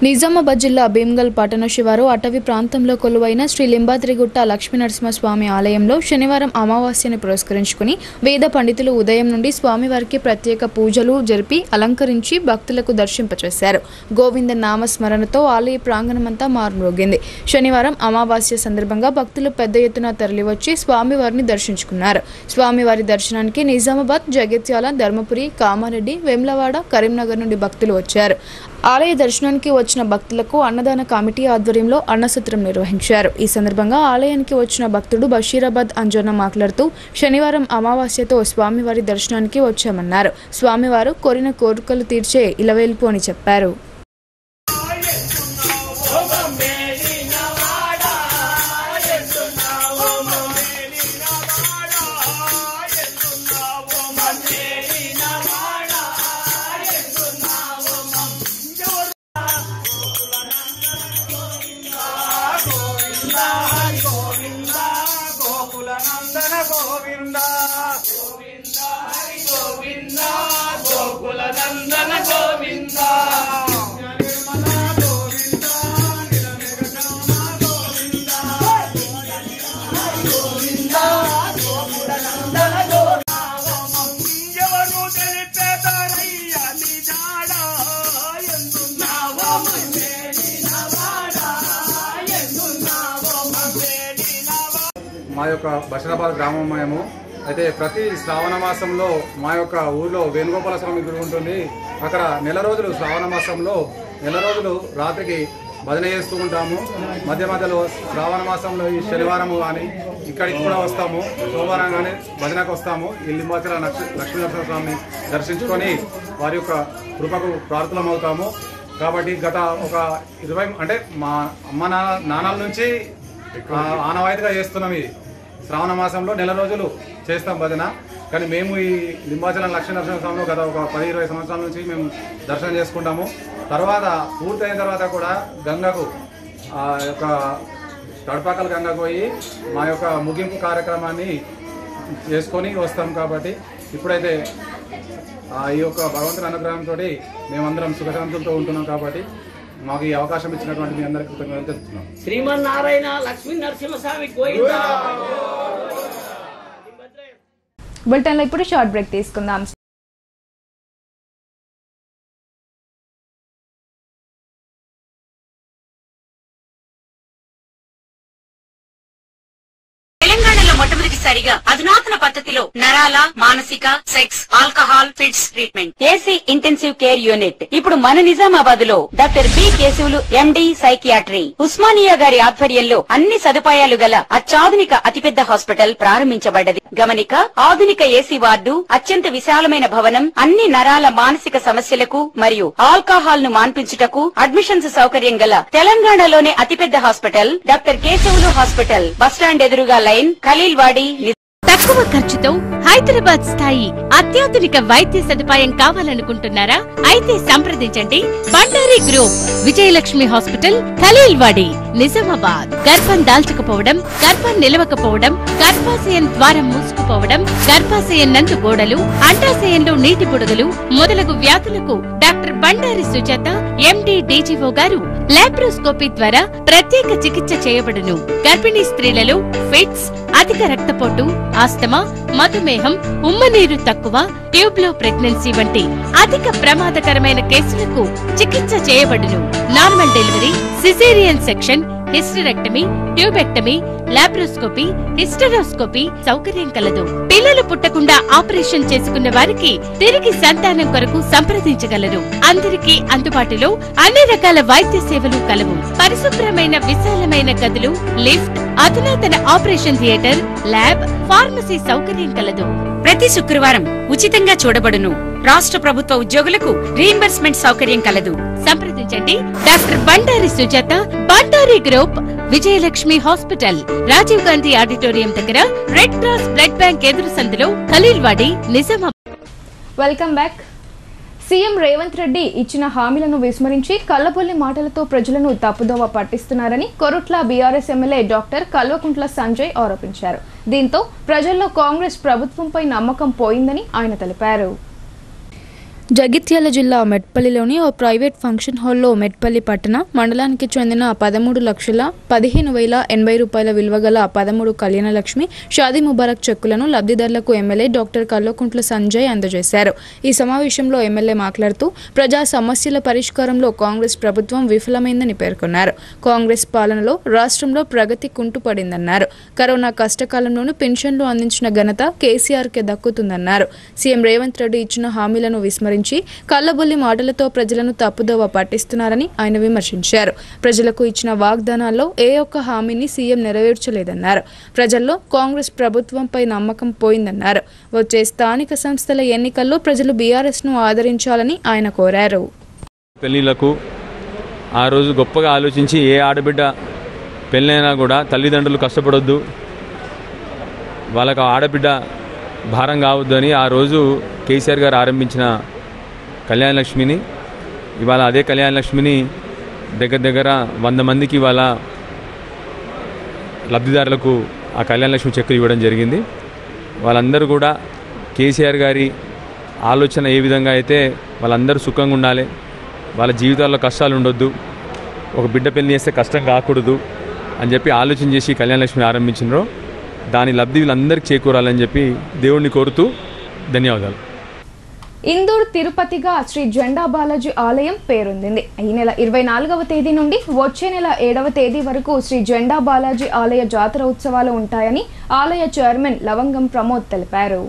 నిజామాబాద్ జిల్లా భీమ్గల్ పట్టణ శివారు అటవీ ప్రాంతంలో కొలువైన శ్రీ లింబాద్రిగుట్ట లక్ష్మీనరసింహస్వామి ఆలయంలో శనివారం అమావాస్యను పురస్కరించుకుని వేద పండితులు ఉదయం నుండి స్వామివారికి ప్రత్యేక పూజలు జరిపి అలంకరించి భక్తులకు దర్శింపచేశారు. గోవింద నామ స్మరణతో ఆలయ ప్రాంగణమంతా మారుమ్రోగింది. శనివారం అమావాస్య సందర్భంగా భక్తులు పెద్ద ఎత్తున తరలివచ్చి స్వామివారిని దర్శించుకున్నారు. స్వామివారి దర్శనానికి నిజామాబాద్, జగిత్యాల, ధర్మపురి, కామారెడ్డి, వేములవాడ, కరీంనగర్ నుండి భక్తులు వచ్చారు. ఆలయ దర్శనానికి వచ్చిన భక్తులకు అన్నదాన కమిటీ ఆధ్వర్యంలో అన్నసత్రం నిర్వహించారు. ఈ సందర్భంగా ఆలయానికి వచ్చిన భక్తుడు బషీరాబాద్ అంజన్న మాట్లాడుతూ శనివారం అమావాస్యతో స్వామివారి దర్శనానికి వచ్చామన్నారు. స్వామివారు కోరిన కోరికలు తీర్చే ఇలవేల్పు అని చెప్పారు. గోవింద గోవింద హరి గోవింద గోకుల నందన గోవింద మా యొక్క బషరాబాద్ గ్రామం మేము అయితే ప్రతి శ్రావణ మాసంలో మా యొక్క ఊర్లో వేణుగోపాల స్వామి గుడి ఉంటుంది. అక్కడ నెల రోజులు శ్రావణ మాసంలో నెల రోజులు రాత్రికి భజన చేస్తూ ఉంటాము. మధ్య మధ్యలో శ్రావణ మాసంలో ఈ శనివారం కానీ ఇక్కడికి కూడా వస్తాము. సోమవారం కానీ భజనకు వస్తాము. ఈ లింబాచల లక్ష్మీనరసింహ స్వామిని దర్శించుకొని వారి యొక్క కృపకు ప్రార్థనమవుతాము. కాబట్టి గత ఒక 20 అంటే మా అమ్మ నాన్నల నుంచి ఆనవాయితీగా చేస్తున్నాం. ఇది శ్రావణ మాసంలో నెల రోజులు చేస్తాం భజన. కానీ మేము ఈ లింబాచలం లక్ష్మీనరసింహ స్వామిలో గత ఒక 10-20 సంవత్సరాల నుంచి మేము దర్శనం చేసుకుంటాము. తర్వాత పూర్తయిన తర్వాత కూడా గంగకు ఆ యొక్క తడపాకల గంగకు పోయి మా యొక్క ముగింపు కార్యక్రమాన్ని చేసుకొని వస్తాం. కాబట్టి ఇప్పుడైతే ఈ యొక్క భగవంతుని అనుగ్రహంతో మేమందరం సుఖశాంతులతో ఉంటున్నాం. కాబట్టి మాకు ఈ అవకాశం ఇచ్చినటువంటి మీ అందరికీ కృతజ్ఞతలు తెలుపుతున్నాం. శ్రీమన్నారాయణ లక్ష్మీ నరసింహస్వామి గోవిందా. బులెటిన్లో ఇప్పుడు షార్ట్ బ్రేక్ తీసుకుందాం. తెలంగాణలో మొట్టమొదటిసారిగా అధునాతన పద్ధతిలో నరాల మానసిక sex alcohol fits treatment AC intensive care unit ఇప్పుడు మన నిజామాబాద్ లో doctor B Keshavulu MD psychiatry Osmania గారి ఆధ్వర్యంలో అన్ని సదుపాయాలు గల అత్యాధునిక అతిపెద్ద హాస్పిటల్ ప్రారంభించబడ్డది. గమనిక ఆధునిక ఏసీ వార్డు, అత్యంత విశాలమైన భవనం, అన్ని నరాల మానసిక సమస్యలకు మరియు ఆల్కహాల్ ను మాన్పించుటకు అడ్మిషన్స్ సౌకర్యం గల తెలంగాణలోనే అతిపెద్ద hospital doctor Keshavulu hospital. Bus stand ఎదురుగా లైన్ ఖలీల్వాడి. తక్కువ ఖర్చుతో హైదరాబాద్ స్థాయి అత్యాధునిక వైద్య సదుపాయం కావాలనుకుంటున్నారా? అయితే సంప్రదించండి బండారి గ్రూప్, విజయలక్ష్మి హాస్పిటల్, ఖలీల్వాడి, నిజామాబాద్. గర్భం దాల్చకపోవడం, గర్భం నిలవకపోవడం, గర్భాశయం ద్వారం మూసుకుపోవడం, గర్భాశయం నందు గోడలు, అండాశయంలో నీటి బుడగలు మొదలగు వ్యాధులకు డాక్టర్ బండారి సుజాత ఎండి డీజీఓ గారు లాప్రోస్కోపీ ద్వారా ప్రత్యేక చికిత్స చేయబడును. గర్భిణీ స్త్రీలలో ఫిట్స్, అధిక రక్తపోటు, ఆస్తమా, మధుమేహం, ఉమ్మనీరు తక్కువ, ట్యూబ్లో ప్రెగ్నెన్సీ వంటి అధిక ప్రమాదకరమైన కేసులకు చికిత్స చేయబడును. Normal delivery, caesarean section, hysterectomy, tubectomy, laparoscopy, hysteroscopy సౌకర్యం కలదు. పిల్లలు పుట్టకుండా ఆపరేషన్ చేసుకున్న వారికి తిరిగి సంతానం కొరకు సంప్రదించగలరు. అందరికీ అందుబాటులో అన్ని రకాల వైద్య సేవలు కలవు. పరిశుభ్రమైన విశాలమైన గదులు, లిఫ్ట్, అధునాతన ఆపరేషన్ థియేటర్, ల్యాబ్, ఫార్మసీ సౌకర్యం కలదు. ప్రతి శుక్రవారం ఉచితంగా చూడబడును. రాష్ట్ర ప్రభుత్వ ఉద్యోగులకు రీయింబర్స్మెంట్ సౌకర్యం కలదు. సంప్రదించండి doctor Bandari Sujatha, Bandari group, Vijayalakshmi hospital, Rajiv Gandhi auditorium దగ్గర, రెడ్ క్రాస్ బ్లడ్ బ్యాంక్ ఎదురు సందులో, Khaleelwadi, Nizamabad. Welcome back. CM Revanth Reddy ఇచ్చిన హామీలను విస్మరించి కల్లబొల్లి మాటలతో ప్రజలను తప్పుదోవ పట్టిస్తున్నారని కొరుట్ల బీఆర్ఎస్ ఎమ్మెల్యే డాక్టర్ కల్వకుంట్ల సంజయ్ ఆరోపించారు. దీంతో ప్రజల్లో కాంగ్రెస్ ప్రభుత్వంపై నమ్మకం పోయిందని ఆయన తెలిపారు. జగిత్యాల జిల్లా మెట్పల్లిలోని ఓ ప్రైవేట్ ఫంక్షన్ హాల్లో మెట్పల్లి పట్టణ మండలానికి చెందిన 13,15,080 రూపాయల విలువ గల 13 కళ్యాణలక్ష్మి షాదీ ముబారక్ చెక్కులను లబ్ధిదారులకు ఎమ్మెల్యే డాక్టర్ కల్వకుంట్ల సంజయ్ అందజేశారు. ఈ సమావేశంలో ఎమ్మెల్యే మాట్లాడుతూ ప్రజా సమస్యల పరిష్కారంలో కాంగ్రెస్ ప్రభుత్వం విఫలమైందని పేర్కొన్నారు. కాంగ్రెస్ పాలనలో రాష్ట్రంలో ప్రగతి కుంటుపడిందన్నారు. కరోనా కష్టకాలంలోనూ పెన్షన్లు అందించిన ఘనత కేసీఆర్కే దక్కుతుందన్నారు. సీఎం రేవంత్ రెడ్డి ఇచ్చిన హామీలను విస్మరించి కల్లబొల్లి మాటలతో ప్రజలను తప్పుదోవ పట్టిస్తున్నారని ఆయన విమర్శించారు. ప్రజలకు ఇచ్చిన వాగ్దానాల్లో ఏ ఒక్క హామీని సీఎం నెరవేర్చలేదన్నారు. ప్రజల్లో కాంగ్రెస్ ప్రభుత్వంపై నమ్మకం పోయిందన్నారు. వచ్చే స్థానిక సంస్థల ఎన్నికల్లో ప్రజలు బీఆర్ఎస్ ను ఆదరించాలని ఆయన కోరారు. పెళ్లిలకు ఆ రోజు గొప్పగా ఆలోచించి ఏ ఆడబిడ్డ పెళ్ళైనా కూడా తల్లిదండ్రులు కష్టపడొద్దు, వాళ్ళకు ఆడబిడ్డ భారం కావద్దు అని ఆ రోజు కేసీఆర్ గారు ఆరంభించిన కళ్యాణలక్ష్మిని ఇవాళ అదే కళ్యాణలక్ష్మిని దగ్గర 100 మందికి ఇవాళ లబ్ధిదారులకు ఆ కళ్యాణలక్ష్మి చెక్కులు ఇవ్వడం జరిగింది. వాళ్ళందరూ కూడా కేసీఆర్ గారి ఆలోచన ఏ విధంగా అయితే వాళ్ళందరూ సుఖంగా ఉండాలి, వాళ్ళ జీవితాల్లో కష్టాలు ఉండొద్దు, ఒక బిడ్డ పెళ్లి చేస్తే కష్టం కాకూడదు అని చెప్పి ఆలోచన చేసి కళ్యాణ లక్ష్మి ఆరంభించినారో దాని లబ్ధి వీళ్ళందరికీ చేకూరాలని చెప్పి దేవుణ్ణి కోరుతూ ధన్యవాదాలు. ఇందూర్ తిరుపతిగా శ్రీ జెండా బాలాజీ ఆలయం పేరొందింది. ఈ నెల 24వ తేదీ నుండి వచ్చే నెల 7వ తేదీ వరకు శ్రీ జెండా బాలాజీ ఆలయ జాతర ఉత్సవాలు ఉంటాయని ఆలయ చైర్మన్ లవంగం ప్రమోద్ తెలిపారు.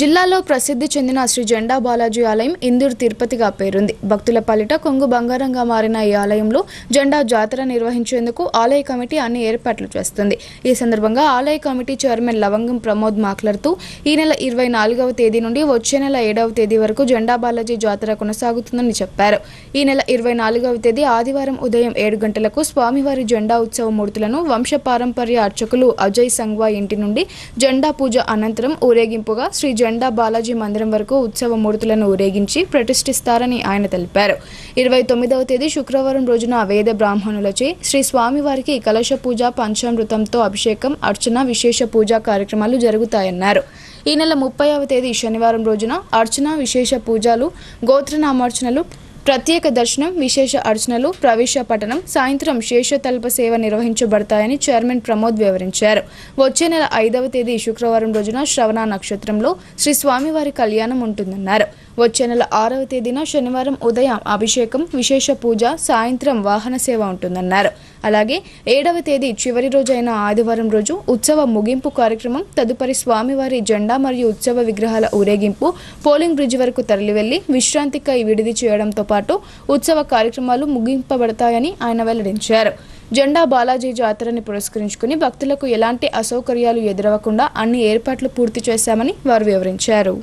జిల్లాలో ప్రసిద్ధి చెందిన శ్రీ జెండా బాలాజీ ఆలయం ఇందూర్ తిరుపతిగా పేరుంది. భక్తుల పాలిట కొంగు బంగారంగా మారిన ఈ ఆలయంలో జెండా జాతర నిర్వహించేందుకు ఆలయ కమిటీ అన్ని ఏర్పాట్లు చేస్తుంది. ఈ సందర్భంగా ఆలయ కమిటీ చైర్మన్ లవంగం ప్రమోద్ మాట్లాడుతూ ఈ నెల 24వ తేదీ నుండి వచ్చే నెల 7వ తేదీ వరకు జెండా బాలాజీ జాతర కొనసాగుతుందని చెప్పారు. ఈ నెల 24వ తేదీ ఆదివారం ఉదయం 7 గంటలకు స్వామివారి జెండా ఉత్సవ మూర్తులను వంశపారంపర్య అర్చకులు అజయ్ సంగ్వా ఇంటి నుండి జెండా పూజ అనంతరం ఊరేగింపుగా శ్రీ జెండా బాలాజీ మందిరం వరకు ఉత్సవ మూర్తులను ఊరేగించి ప్రతిష్ఠిస్తారని ఆయన తెలిపారు. 29వ తేదీ శుక్రవారం రోజున వేద బ్రాహ్మణులచే శ్రీ స్వామివారికి కలశ పూజ, పంచామృతంతో అభిషేకం, అర్చన, విశేష పూజా కార్యక్రమాలు జరుగుతాయన్నారు. ఈ నెల 30వ తేదీ శనివారం రోజున అర్చన, విశేష పూజలు, గోత్రనామార్చనలు, ప్రత్యేక దర్శనం, విశేష అర్చనలు, ప్రవేశ పఠనం, సాయంత్రం శేషతల్ప సేవ నిర్వహించబడతాయని చైర్మన్ ప్రమోద్ వివరించారు. వచ్చే నెల 5వ తేదీ శుక్రవారం రోజున శ్రవణ నక్షత్రంలో శ్రీ స్వామివారి కళ్యాణం ఉంటుందన్నారు. వచ్చే నెల 6వ తేదీన శనివారం ఉదయం అభిషేకం, విశేష పూజ, సాయంత్రం వాహన సేవ ఉంటుందన్నారు. అలాగే 7వ తేదీ చివరి రోజైన ఆదివారం రోజు ఉత్సవ ముగింపు కార్యక్రమం, తదుపరి స్వామివారి జెండా మరియు ఉత్సవ విగ్రహాల ఊరేగింపు పోలింగ్ బ్రిడ్జ్ వరకు తరలివెళ్లి విశ్రాంతికై విడిది చేయడంతో పాటు ఉత్సవ కార్యక్రమాలు ముగింపబడతాయని ఆయన వెల్లడించారు. జెండా బాలాజీ జాతరని పురస్కరించుకుని భక్తులకు ఎలాంటి అసౌకర్యాలు ఎదురవ్వకుండా అన్ని ఏర్పాట్లు పూర్తి చేశామని వారు వివరించారు.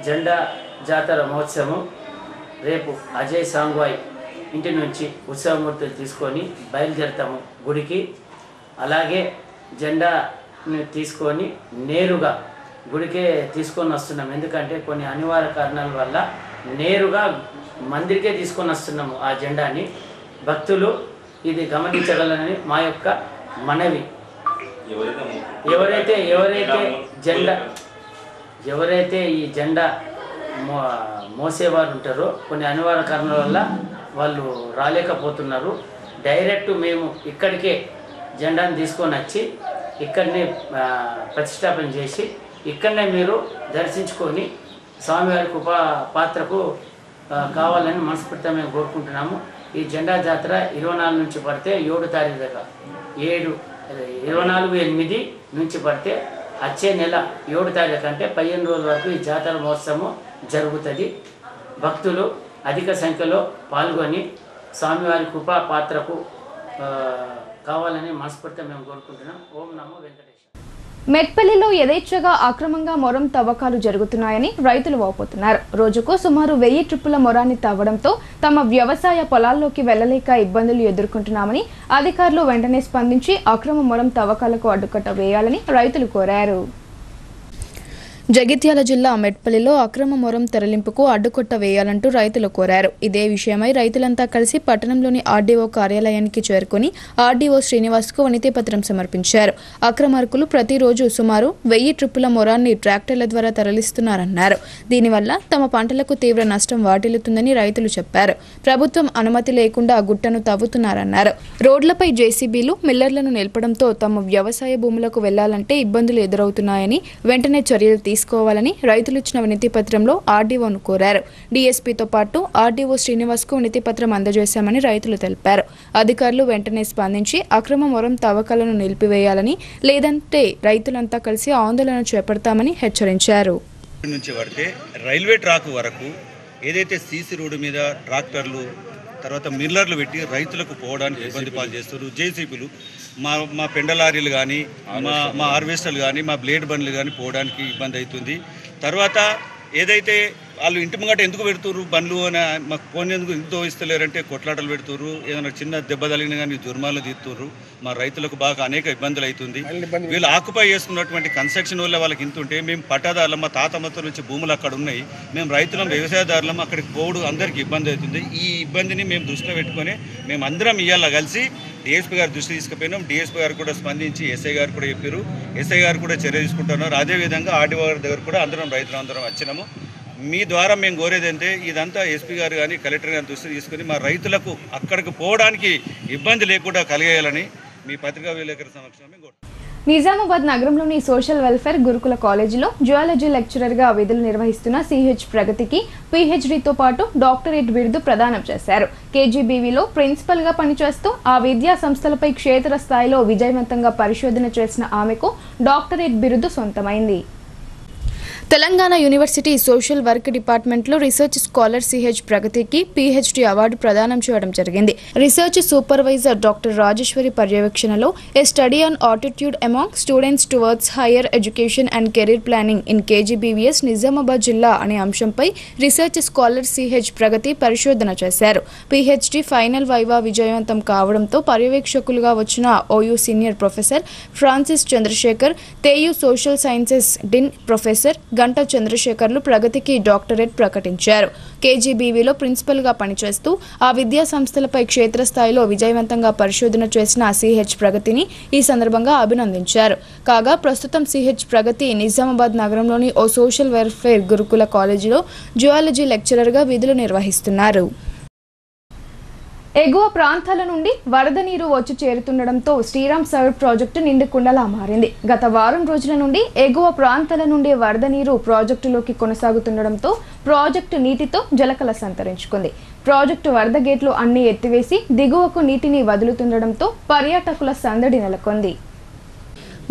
జెండా జాతర మహోత్సవం రేపు అజయ్ సాంగ్వాయ్ ఇంటి నుంచి ఉత్సవమూర్తులు తీసుకొని బయలుదేరుతాము గుడికి. అలాగే జెండాని తీసుకొని నేరుగా గుడికే తీసుకొని వస్తున్నాం. ఎందుకంటే కొన్ని అనివార్య కారణాల వల్ల నేరుగా మందిరికే తీసుకొని వస్తున్నాము ఆ జెండాని. భక్తులు ఇది గమనించగలరని మా యొక్క మనవి. ఎవరైతే ఈ జెండా మోసేవారు ఉంటారో కొన్ని అనివార్య కారణాల వల్ల వాళ్ళు రాలేకపోతున్నారు. డైరెక్ట్ మేము ఇక్కడికే జెండాను తీసుకొని వచ్చి ఇక్కడనే ప్రతిష్టాపన చేసి ఇక్కడనే మీరు దర్శించుకొని స్వామివారి కృపా పాత్రకు కావాలని మనస్ఫూర్తిగా మేము కోరుకుంటున్నాము. ఈ జెండా జాతర 24 నుంచి పడితే 7 తారీఖు దాకా 24/8 నుంచి పడితే వచ్చే నెల 7 తారీఖు అంటే 15 రోజుల వరకు ఈ జాతర మహోత్సవం జరుగుతుంది. భక్తులు అధిక సంఖ్యలో పాల్గొని స్వామివారి కృపా పాత్రకు కావాలని మనస్ఫూర్తిగా మేము కోరుకుంటున్నాం. ఓం నమో వెంకటేశ్వర. మెట్పల్లిలో యథేచ్ఛగా అక్రమంగా మొరం తవ్వకాలు జరుగుతున్నాయని రైతులు వాపోతున్నారు. రోజుకు సుమారు 1000 ట్రిప్పుల మొరాన్ని తవ్వడంతో తమ వ్యవసాయ పొలాల్లోకి వెళ్లలేక ఇబ్బందులు ఎదుర్కొంటున్నామని అధికారులు వెంటనే స్పందించి అక్రమ మొరం తవ్వకాలకు అడ్డుకట్ట వేయాలని రైతులు కోరారు. జగిత్యాల జిల్లా మెట్పల్లిలో అక్రమ మొరం తరలింపుకు అడ్డుకొట్ట వేయాలంటూ రైతులు కోరారు. ఇదే విషయమై రైతులంతా కలిసి పట్టణంలోని ఆర్డీఓ కార్యాలయానికి చేరుకుని ఆర్డీఓ శ్రీనివాస్కు వినతి పత్రం సమర్పించారు. అక్రమార్కులు ప్రతిరోజు సుమారు 1000 ట్రిప్పుల మొరాన్ని ట్రాక్టర్ల ద్వారా తరలిస్తున్నారన్నారు. దీనివల్ల తమ పంటలకు తీవ్ర నష్టం వాటిల్లుతుందని రైతులు చెప్పారు. ప్రభుత్వం అనుమతి లేకుండా గుట్టను తవ్వుతున్నారన్నారు. రోడ్లపై జేసీబీలు, మిల్లర్లను నిలపడంతో తమ వ్యవసాయ భూములకు వెళ్లాలంటే ఇబ్బందులు ఎదురవుతున్నాయని వెంటనే చర్యలు తీసుకోవాలని రైతులు ఇచ్చిన వినతి పత్రంలో ఆర్డీఓను కోరారు. డీఎస్పీతో పాటు ఆర్డీఓ శ్రీనివాస్కు వినతి పత్రం అందజేశామని రైతులు తెలిపారు. అధికారులు వెంటనే స్పందించి అక్రమ మొరం తవ్వకాలను నిలిపివేయాలని, లేదంటే రైతులంతా కలిసి ఆందోళన చేపడతామని హెచ్చరించారు. నుంచి పడితే రైల్వే ట్రాక్ వరకు ఏదైతే సీసీ రోడ్డు మీద ట్రాక్టర్లు తర్వాత మిల్లర్లు పెట్టి రైతులకు పోవడానికి ఇబ్బంది పాలు చేస్తారు. జేసీబీలు మా పెండలారీలు కానీ మా హార్వెస్టర్లు కానీ మా బ్లేడ్ బండ్లు కానీ పోవడానికి ఇబ్బంది అవుతుంది. తర్వాత ఏదైతే వాళ్ళు ఇంటి ముంగట ఎందుకు పెడుతుర్రు బండ్లు అని మాకు ఫోన్ ఎందుకు ఇంతో ఇస్తలేరంటే కొట్లాటలు పెడుతుర్రు. ఏదైనా చిన్న దెబ్బ తగిలిన కానీ జుర్మాలు తీస్తుర్రు. మా రైతులకు బాగా అనేక ఇబ్బందులు అవుతుంది. వీళ్ళు ఆక్యుపై చేసుకున్నటువంటి కన్స్ట్రక్షన్ వల్ల వాళ్ళకి ఇంత ఉంటే మేము పట్టాదారులం, మా తాతమ్మతో నుంచి భూములు అక్కడ ఉన్నాయి, మేము రైతులం, వ్యవసాయదారులం, అక్కడికి పోవడం అందరికీ ఇబ్బంది అవుతుంది. ఈ ఇబ్బందిని మేము దృష్టిలో పెట్టుకొని మేము అందరం ఇవాళ కలిసి డిఎస్పీ గారు దృష్టి తీసుకుపోయినాం. డిఎస్పీ గారు కూడా స్పందించి ఎస్ఐ గారు కూడా చెప్పారు. ఎస్ఐ గారు కూడా చర్య తీసుకుంటున్నారు. అదేవిధంగా ఆర్డీఓ గారి దగ్గర కూడా రైతులందరం వచ్చినాము. మీ ద్వారా మేము కోరేది అంటే ఇదంతా ఎస్పీ గారు కానీ కలెక్టర్ గారిని దృష్టి తీసుకుని మా రైతులకు అక్కడికి పోవడానికి ఇబ్బంది లేకుండా కలిగేయాలని మీ పత్రికా విలేకరుల సమక్షంలో కోరుతున్నాం. నిజామాబాద్ నగరంలోని సోషల్ వెల్ఫేర్ గురుకుల కాలేజీలో జువాలజీ లెక్చరర్గా విధులు నిర్వహిస్తున్న సిహెచ్ ప్రగతికి పీహెచ్డీతో పాటు డాక్టరేట్ బిరుదు ప్రదానం చేశారు. కేజీబీవీలో ప్రిన్సిపల్గా పనిచేస్తూ ఆ విద్యా సంస్థలపై క్షేత్రస్థాయిలో విజయవంతంగా పరిశోధన చేసిన ఆమెకు డాక్టరేట్ బిరుదు సొంతమైంది. తెలంగాణ యూనివర్సిటీ సోషల్ వర్క్ డిపార్ట్మెంట్లో రీసెర్చ్ స్కాలర్ సిహెచ్ ప్రగతికి పీహెచ్డీ అవార్డు ప్రదానం చేయడం జరిగింది. రీసెర్చ్ సూపర్వైజర్ డాక్టర్ రాజేశ్వరి పర్యవేక్షణలో a study on attitude among students towards higher education and career planning in KGBVs Nizamabad జిల్లా అనే అంశంపై రీసెర్చ్ స్కాలర్ సిహెచ్ ప్రగతి పరిశోధన చేశారు. పీహెచ్డీ ఫైనల్ వైవా విజయవంతం కావడంతో పర్యవేక్షకులుగా వచ్చిన OU senior professor Francis Chandrashekar, TU social sciences dean professor Ganta చంద్రశేఖర్లు ప్రగతికి డాక్టరేట్ ప్రకటించారు. కేజీబీవీలో ప్రిన్సిపల్గా పనిచేస్తూ ఆ విద్యా సంస్థలపై క్షేత్రస్థాయిలో విజయవంతంగా పరిశోధన చేసిన సిహెచ్ ప్రగతిని ఈ సందర్భంగా అభినందించారు. కాగా ప్రస్తుతం సిహెచ్ ప్రగతి నిజామాబాద్ నగరంలోని ఓ సోషల్ వెల్ఫేర్ గురుకుల కాలేజీలో జువాలజీ లెక్చరర్గా విధులు నిర్వహిస్తున్నారు. ఎగువ ప్రాంతాల నుండి వరద నీరు వచ్చి చేరుతుండటంతో శ్రీరామ్ సాగర్ ప్రాజెక్టు నిండుకుండలా మారింది. గత వారం రోజుల నుండి ఎగువ ప్రాంతాల నుండి వరద నీరు ప్రాజెక్టులోకి కొనసాగుతుండటంతో ప్రాజెక్టు నీటితో జలకల సంతరించుకుంది. ప్రాజెక్టు వరద గేట్లు అన్ని ఎత్తివేసి దిగువకు నీటిని వదులుతుండటంతో పర్యాటకుల సందడి నెలకొంది.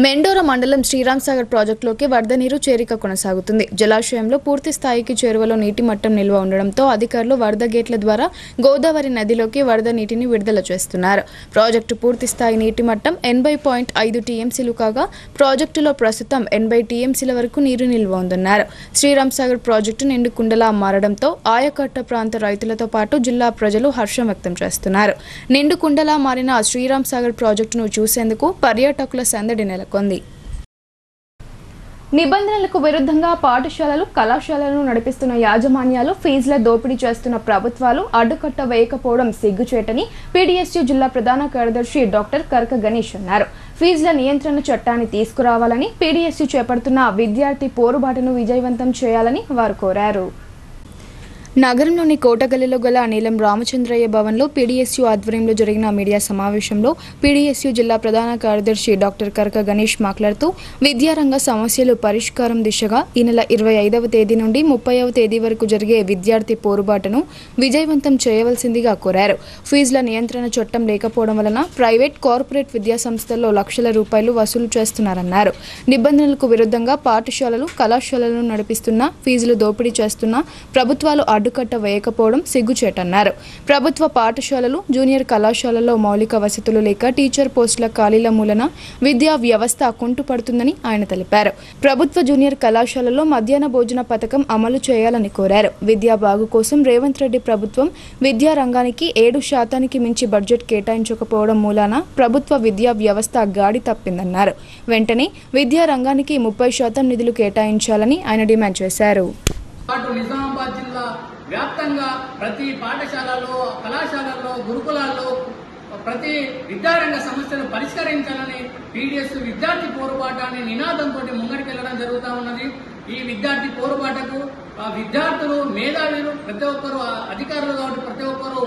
మెండోర మండలం శ్రీరామ్ సాగర్ ప్రాజెక్టులోకి వరద నీరు చేరిక కొనసాగుతుంది. జలాశయంలో పూర్తి స్థాయికి చేరువలో నీటి మట్టం నిల్వ ఉండడంతో అధికారులు వరద గేట్ల ద్వారా గోదావరి నదిలోకి వరద నీటిని విడుదల చేస్తున్నారు. ప్రాజెక్టు పూర్తి స్థాయి నీటి మట్టం 80.5 టీఎంసీలు కాగా ప్రాజెక్టులో ప్రస్తుతం 80 టీఎంసీల వరకు నీరు నిల్వ ఉందన్నారు. శ్రీరామ్ సాగర్ ప్రాజెక్టు నిండుకుండలా మారడంతో ఆయకట్ట ప్రాంత రైతులతో పాటు జిల్లా ప్రజలు హర్షం వ్యక్తం చేస్తున్నారు. నిండుకుండలా మారిన శ్రీరామ్ సాగర్ ప్రాజెక్టును చూసేందుకు పర్యాటకుల సందడి నెలకొంది. నిబంధనలకు విరుద్ధంగా పాఠశాలలు, కళాశాలలను నడిపిస్తున్న యాజమాన్యాలు ఫీజుల దోపిడీ చేస్తున్న ప్రభుత్వాలు అడ్డుకట్ట వేయకపోవడం సిగ్గుచేటని పీడీఎస్యూ జిల్లా ప్రధాన కార్యదర్శి డాక్టర్ కర్క గణేష్ అన్నారు. ఫీజుల నియంత్రణ చట్టాన్ని తీసుకురావాలని, పీడీఎస్యూ చేపడుతున్న విద్యార్థి పోరుబాటును విజయవంతం చేయాలని వారు కోరారు. నగరంలోని కోటగల్లిలో గల నీలం రామచంద్రయ్య భవన్లో పీడీఎస్యూ ఆధ్వర్యంలో జరిగిన మీడియా సమావేశంలో పీడీఎస్యూ జిల్లా ప్రధాన కార్యదర్శి డాక్టర్ కర్క గణేష్ మాట్లాడుతూ విద్యారంగ సమస్యలు పరిష్కారం దిశగా ఈ నెల 25వ తేదీ నుండి 30వ తేదీ వరకు జరిగే విద్యార్థి పోరుబాటును విజయవంతం చేయవలసిందిగా కోరారు. ఫీజుల నియంత్రణ చట్టం లేకపోవడం వలన ప్రైవేట్, కార్పొరేట్ విద్యా సంస్థల్లో లక్షల రూపాయలు వసూలు చేస్తున్నారన్నారు. నిబంధనలకు విరుద్ధంగా పాఠశాలలు, కళాశాలలను నడిపిస్తున్న, ఫీజులు దోపిడీ చేస్తున్న ప్రభుత్వాలు అడ్డుకట్ట వేయకపోవడం సిగ్గుచేటన్నారు. ప్రభుత్వ పాఠశాలలు, జూనియర్ కళాశాలల్లో మౌలిక వసతులు లేక టీచర్ పోస్టుల ఖాళీల మూలన విద్యా వ్యవస్థ కుంటుపడుతుందని ఆయన తెలిపారు. ప్రభుత్వ జూనియర్ కళాశాలలో మధ్యాహ్న భోజన పథకం అమలు చేయాలని కోరారు. విద్యా బాగు కోసం రేవంత్ రెడ్డి ప్రభుత్వం విద్యా రంగానికి 7% మించి బడ్జెట్ కేటాయించకపోవడం మూలాన ప్రభుత్వ విద్యా వ్యవస్థ గాడి తప్పిందన్నారు. వెంటనే విద్యా రంగానికి 30% నిధులు కేటాయించాలని ఆయన డిమాండ్ చేశారు. నిజామాబాద్ జిల్లా వ్యాప్తంగా ప్రతి పాఠశాలలో, కళాశాలల్లో, గురుకులాల్లో ప్రతి విద్యారంగ సమస్యలు పరిష్కరించాలని పీడీఎస్ విద్యార్థి పోరుబాటాన్ని నినాదంతో ముంగడికెళ్లడం జరుగుతూ ఉన్నది. ఈ విద్యార్థి పోరుబాటకు విద్యార్థులు, మేధావులు, ప్రతి ఒక్కరు, అధికారులు కాబట్టి ప్రతి ఒక్కరు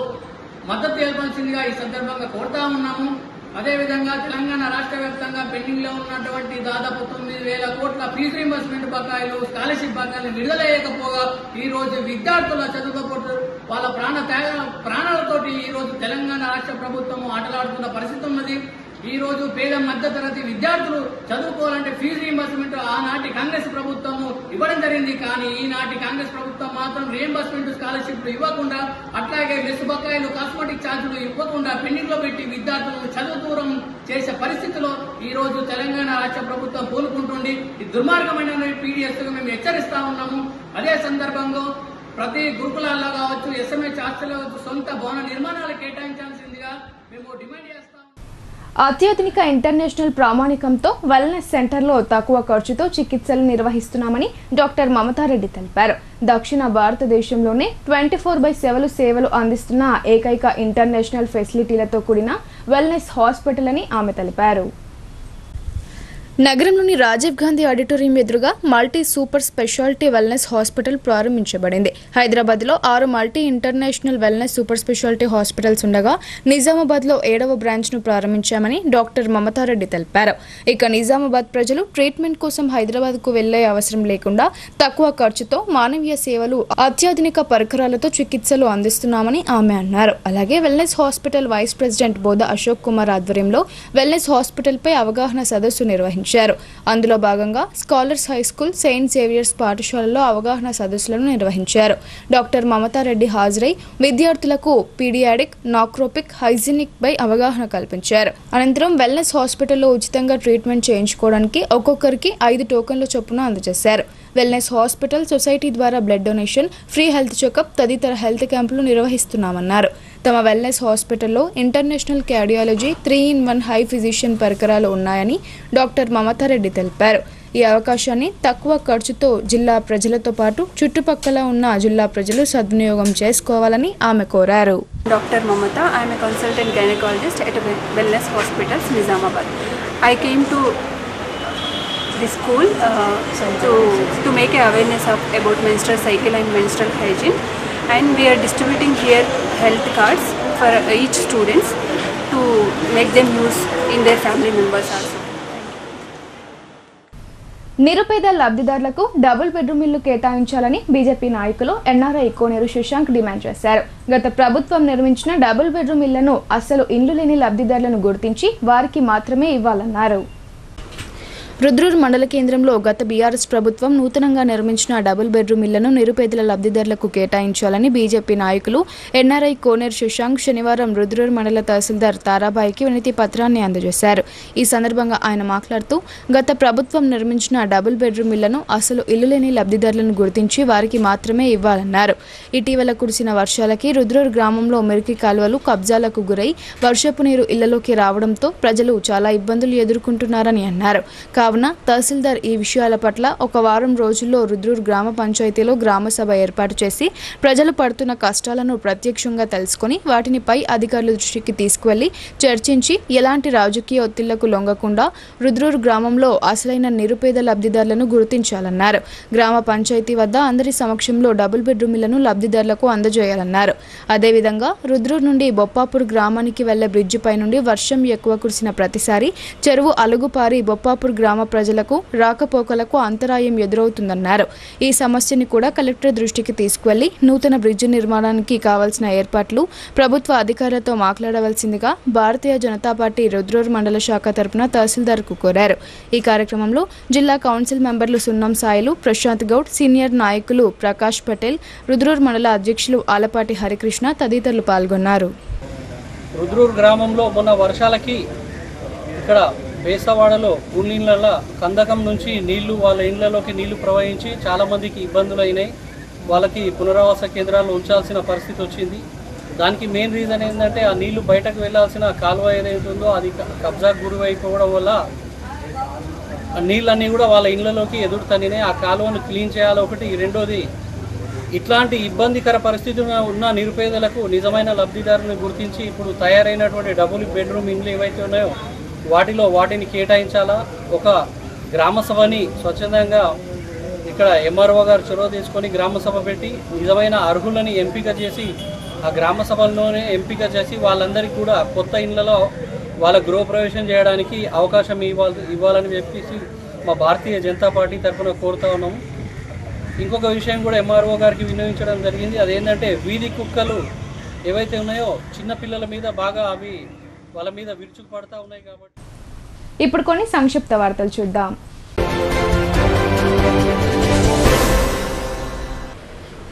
మద్దతు తెలపాల్సిందిగా ఈ సందర్భంగా కోరుతా ఉన్నాము. అదేవిధంగా తెలంగాణ రాష్ట్ర వ్యాప్తంగా పెండింగ్ లో ఉన్నటువంటి దాదాపు 9,000 కోట్ల ఫీజు రీంబర్స్మెంట్ బకాయిలు, స్కాలర్షిప్ బకాయిలు విడుదల చేయకపోగా ఈ రోజు విద్యార్థుల చదువుతో వాళ్ళ ప్రాణాలతోటి ఈ రోజు తెలంగాణ రాష్ట్ర ప్రభుత్వం ఆటలాడుతున్న పరిస్థితి ఉన్నది. ఈ రోజు పేద మధ్యతరగతి విద్యార్థులు చదువుకోవాలంటే ఫీజు రీంబర్స్మెంట్ ఆనాటి కాంగ్రెస్ ప్రభుత్వము ఇవ్వడం జరిగింది. కానీ ఈనాటి కాంగ్రెస్ ప్రభుత్వం మాత్రం రీంబర్స్మెంట్, స్కాలర్షిప్లు ఇవ్వకుండా, అట్లాగే మెస్ బకాయిలు, కాస్మెటిక్ ఛార్జీలు ఇవ్వకుండా పెండింగ్ లో పెట్టి విద్యార్థులను చదువు దూరం చేసే పరిస్థితిలో ఈ రోజు తెలంగాణ రాష్ట్ర ప్రభుత్వం కోలుకుంటుంది. ఈ దుర్మార్గమైన పీడీఎస్ మేము హెచ్చరిస్తా ఉన్నాము. అదే సందర్భంలో ప్రతి గురుకులాల్లో కావచ్చు, ఎస్ఎంహెచ్ హాస్టల్లో సొంత భవన నిర్మాణాలు కేటాయించాల్సిందిగా మేము డిమాండ్ చేస్తాం. అత్యాధునిక ఇంటర్నేషనల్ ప్రామాణికంతో వెల్నెస్ సెంటర్లో తక్కువ ఖర్చుతో చికిత్సలు నిర్వహిస్తున్నామని డాక్టర్ మమతారెడ్డి తెలిపారు. దక్షిణ భారతదేశంలోనే 24/7 సేవలు అందిస్తున్న ఏకైక ఇంటర్నేషనల్ ఫెసిలిటీలతో కూడిన వెల్నెస్ హాస్పిటల్ అని ఆమె తెలిపారు. నగరంలోని రాజీవ్ గాంధీ ఆడిటోరియం ఎదురుగా multi super speciality wellness hospital ప్రారంభించబడింది. హైదరాబాద్లో 6 multi international wellness super speciality hospitals ఉండగా నిజామాబాద్లో 7వ బ్రాంచ్ను ప్రారంభించామని డాక్టర్ మమతారెడ్డి తెలిపారు. ఇక నిజామాబాద్ ప్రజలు ట్రీట్మెంట్ కోసం హైదరాబాద్కు వెళ్లే అవసరం లేకుండా తక్కువ ఖర్చుతో మానవీయ సేవలు, అత్యాధునిక పరికరాలతో చికిత్సలు అందిస్తున్నామని ఆమె అన్నారు. అలాగే వెల్నెస్ హాస్పిటల్ వైస్ ప్రెసిడెంట్ బోధ అశోక్ కుమార్ ఆధ్వర్యంలో వెల్నెస్ హాస్పిటల్పై అవగాహన సదస్సు నిర్వహించారు. అందులో భాగంగా scholars high school, Saint Xavier's పాఠశాలలో అవగాహన సదస్సులను నిర్వహించారు. డాక్టర్ మమతారెడ్డి హాజరై విద్యార్థులకు పీడియాడిక్, నాక్రోపిక్, హైజీనిక్ పై అవగాహన కల్పించారు. అనంతరం వెల్నెస్ హాస్పిటల్లో ఉచితంగా ట్రీట్మెంట్ చేయించుకోవడానికి ఒక్కొక్కరికి 5 టోకన్ల చొప్పున అందజేశారు. వెల్నెస్ హాస్పిటల్ సొసైటీ ద్వారా blood donation, free health checkup తదితర హెల్త్ క్యాంపులు నిర్వహిస్తున్నామన్నారు. తమ వెల్నెస్ హాస్పిటల్లో international cardiology 3-in-1 high physician పరికరాలు ఉన్నాయని డాక్టర్ మమతారెడ్డి తెలిపారు. ఈ అవకాశాన్ని తక్కువ ఖర్చుతో జిల్లా ప్రజలతో పాటు చుట్టుపక్కల ఉన్న జిల్లా ప్రజలు సద్వినియోగం చేసుకోవాలని ఆమె కోరారు. Doctor Mamata, I am a consultant gynecologist at Wellness Hospitals, Nizamabad. I came to the school to make a awareness about menstrual cycle and menstrual hygiene, and we are distributing here health cards for each students to make them use in their family members also. నిరుపేద లబ్ధిదారులకు double bedroom ఇల్లు కేటాయించాలని BJP నాయకులు NRI కోనేరు Shashank demand చేశారు. గత ప్రభుత్వం నిర్మించిన double bedroom ఇళ్లను అసలు ఇల్లు లేని లబ్ధిదారులను గుర్తించి వారికి మాత్రమే ఇవ్వాలన్నారు. రుద్రూర్ మండల కేంద్రంలో గత బీఆర్ఎస్ ప్రభుత్వం నూతనంగా నిర్మించిన డబుల్ బెడ్రూమ్ ఇళ్లను నిరుపేదల లబ్ధిదారులకు కేటాయించాలని బీజేపీ నాయకులు ఎన్ఆర్ఐ కోనేరు శశాంక్ శనివారం రుద్రూర్ మండల తహసీల్దార్ తారాబాయికి వినతి పత్రాన్ని అందజేశారు. ఈ సందర్భంగా ఆయన మాట్లాడుతూ గత ప్రభుత్వం నిర్మించిన డబుల్ బెడ్రూమ్ ఇళ్లను అసలు ఇల్లు లేని లబ్ధిదారులను గుర్తించి వారికి మాత్రమే ఇవ్వాలన్నారు. ఇటీవల కురిసిన వర్షాలకి రుద్రూర్ గ్రామంలో మురికి కాలువలు కబ్జాలకు గురై వర్షపు నీరు ఇళ్లలోకి రావడంతో ప్రజలు చాలా ఇబ్బందులు ఎదుర్కొంటున్నారని అన్నారు. కావున తహసీల్దార్ ఈ విషయాల పట్ల ఒక వారం రోజుల్లో రుద్రూర్ గ్రామ పంచాయతీలో గ్రామ సభ ఏర్పాటు చేసి ప్రజలు పడుతున్న కష్టాలను ప్రత్యక్షంగా తెలుసుకుని వాటిని పై అధికారుల దృష్టికి తీసుకువెళ్లి చర్చించి ఎలాంటి రాజకీయ ఒత్తిళ్లకు లొంగకుండా రుద్రూర్ గ్రామంలో అసలైన నిరుపేద లబ్ధిదారులను గుర్తించాలన్నారు. గ్రామ పంచాయతీ వద్ద అందరి సమక్షంలో డబుల్ బెడ్రూమ్ ఇళ్లను లబ్ధిదారులకు అందజేయాలన్నారు. అదేవిధంగా రుద్రూర్ నుండి బొప్పాపూర్ గ్రామానికి వెళ్లే బ్రిడ్జి పై నుండి వర్షం ఎక్కువ కురిసిన ప్రతిసారి చెరువు అలుగుపారి బొప్పాపూర్ గ్రామ ప్రజలకు రాకపోకలకు అంతరాయం ఎదురవుతుందన్నారు. ఈ సమస్యని కూడా కలెక్టర్ దృష్టికి తీసుకువెళ్లి నూతన బ్రిడ్జి నిర్మాణానికి కావాల్సిన ఏర్పాట్లు ప్రభుత్వ అధికారులతో మాట్లాడవలసిందిగా భారతీయ జనతా పార్టీ రుద్రూర్ మండల శాఖ తరపున తహసీల్దార్కు కోరారు. ఈ కార్యక్రమంలో జిల్లా కౌన్సిల్ మెంబర్లు సున్నం సాయిలు, ప్రశాంత్ గౌడ్, సీనియర్ నాయకులు ప్రకాష్ పటేల్, రుద్రూర్ మండల అధ్యక్షులు ఆలపాటి హరికృష్ణ తదితరులు పాల్గొన్నారు. రుద్రూర్ గ్రామంలో మొన్న వర్షాలకి ఇక్కడ బేసవాడలో గుళ్ళ కందకం నుంచి నీళ్లు వాళ్ళ ఇళ్లలోకి నీళ్లు ప్రవహించి చాలామందికి ఇబ్బందులు అయినాయి. వాళ్ళకి పునరావాస కేంద్రాల్లో ఉంచాల్సిన పరిస్థితి వచ్చింది. దానికి మెయిన్ రీజన్ ఏంటంటే ఆ నీళ్లు బయటకు వెళ్లాల్సిన కాలువ ఏదైతే ఉందో అది కబ్జాకు గురైపోవడం వల్ల ఆ నీళ్ళన్నీ కూడా వాళ్ళ ఇళ్లలోకి ఎదురు తన్నినాయి. ఆ కాలువను క్లీన్ చేయాలి ఒకటి. రెండోది, ఇట్లాంటి ఇబ్బందికర పరిస్థితుల్లో ఉన్న నిరుపేదలకు నిజమైన లబ్ధిదారులను గుర్తించి ఇప్పుడు తయారైనటువంటి డబుల్ బెడ్రూమ్ ఇండ్లు ఏవైతే ఉన్నాయో వాటిని కేటాయించాలా. ఒక గ్రామ సభని స్వచ్ఛందంగా ఇక్కడ ఎంఆర్ఓ గారు చొరవ తీసుకొని గ్రామ సభ పెట్టి నిజమైన అర్హులని ఎంపిక చేసి ఆ గ్రామ సభల్లోనే ఎంపిక చేసి వాళ్ళందరికీ కూడా కొత్త ఇళ్లలో వాళ్ళ గృహప్రవేశం చేయడానికి అవకాశం ఇవ్వాలని చెప్పేసి మా భారతీయ జనతా పార్టీ తరఫున కోరుతా ఉన్నాము. ఇంకొక విషయం కూడా ఎంఆర్ఓ గారికి వినియోగించడం జరిగింది. అదేంటంటే వీధి కుక్కలు ఏవైతే ఉన్నాయో చిన్నపిల్లల మీద బాగా అవి వాళ్ళ మీద విరుచుకు పడతా ఉన్నాయి కాబట్టి. ఇప్పుడు కొన్ని సంక్షిప్త వార్తలు చూద్దాం.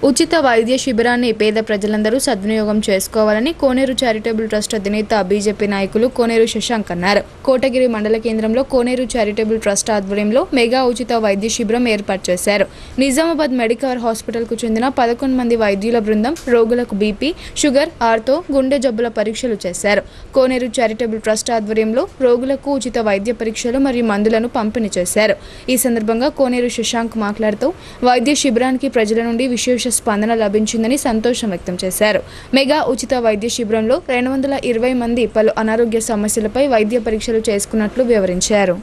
ఉచిత వైద్య శిబిరాన్ని పేద ప్రజలందరూ సద్వినియోగం చేసుకోవాలని కోనేరు చారిటబుల్ ట్రస్ట్ అధినేత బీజేపీ నాయకులు కోనేరు శశాంక్ అన్నారు. కోటగిరి మండల కేంద్రంలో కోనేరు చారిటబుల్ ట్రస్ట్ ఆధ్వర్యంలో మెగా ఉచిత వైద్య శిబిరం ఏర్పాటు చేశారు. నిజామాబాద్ మెడికవర్ హాస్పిటల్కు చెందిన 11 మంది వైద్యుల బృందం రోగులకు బీపీ, షుగర్, ఆర్తో, గుండె జబ్బుల పరీక్షలు చేశారు. కోనేరు చారిటబుల్ ట్రస్ట్ ఆధ్వర్యంలో రోగులకు ఉచిత వైద్య పరీక్షలు మరియు మందులను పంపిణీ చేశారు. ఈ సందర్భంగా కోనేరు శశాంక్ మాట్లాడుతూ వైద్య శిబిరానికి ప్రజల నుండి విశేష స్పందన లభించిందని సంతోషం వ్యక్తం చేశారు. మెగా ఉచిత వైద్య శిబిరంలో 220 మంది పలు అనారోగ్య సమస్యలపై వైద్య పరీక్షలు చేసుకున్నట్లు వివరించారు.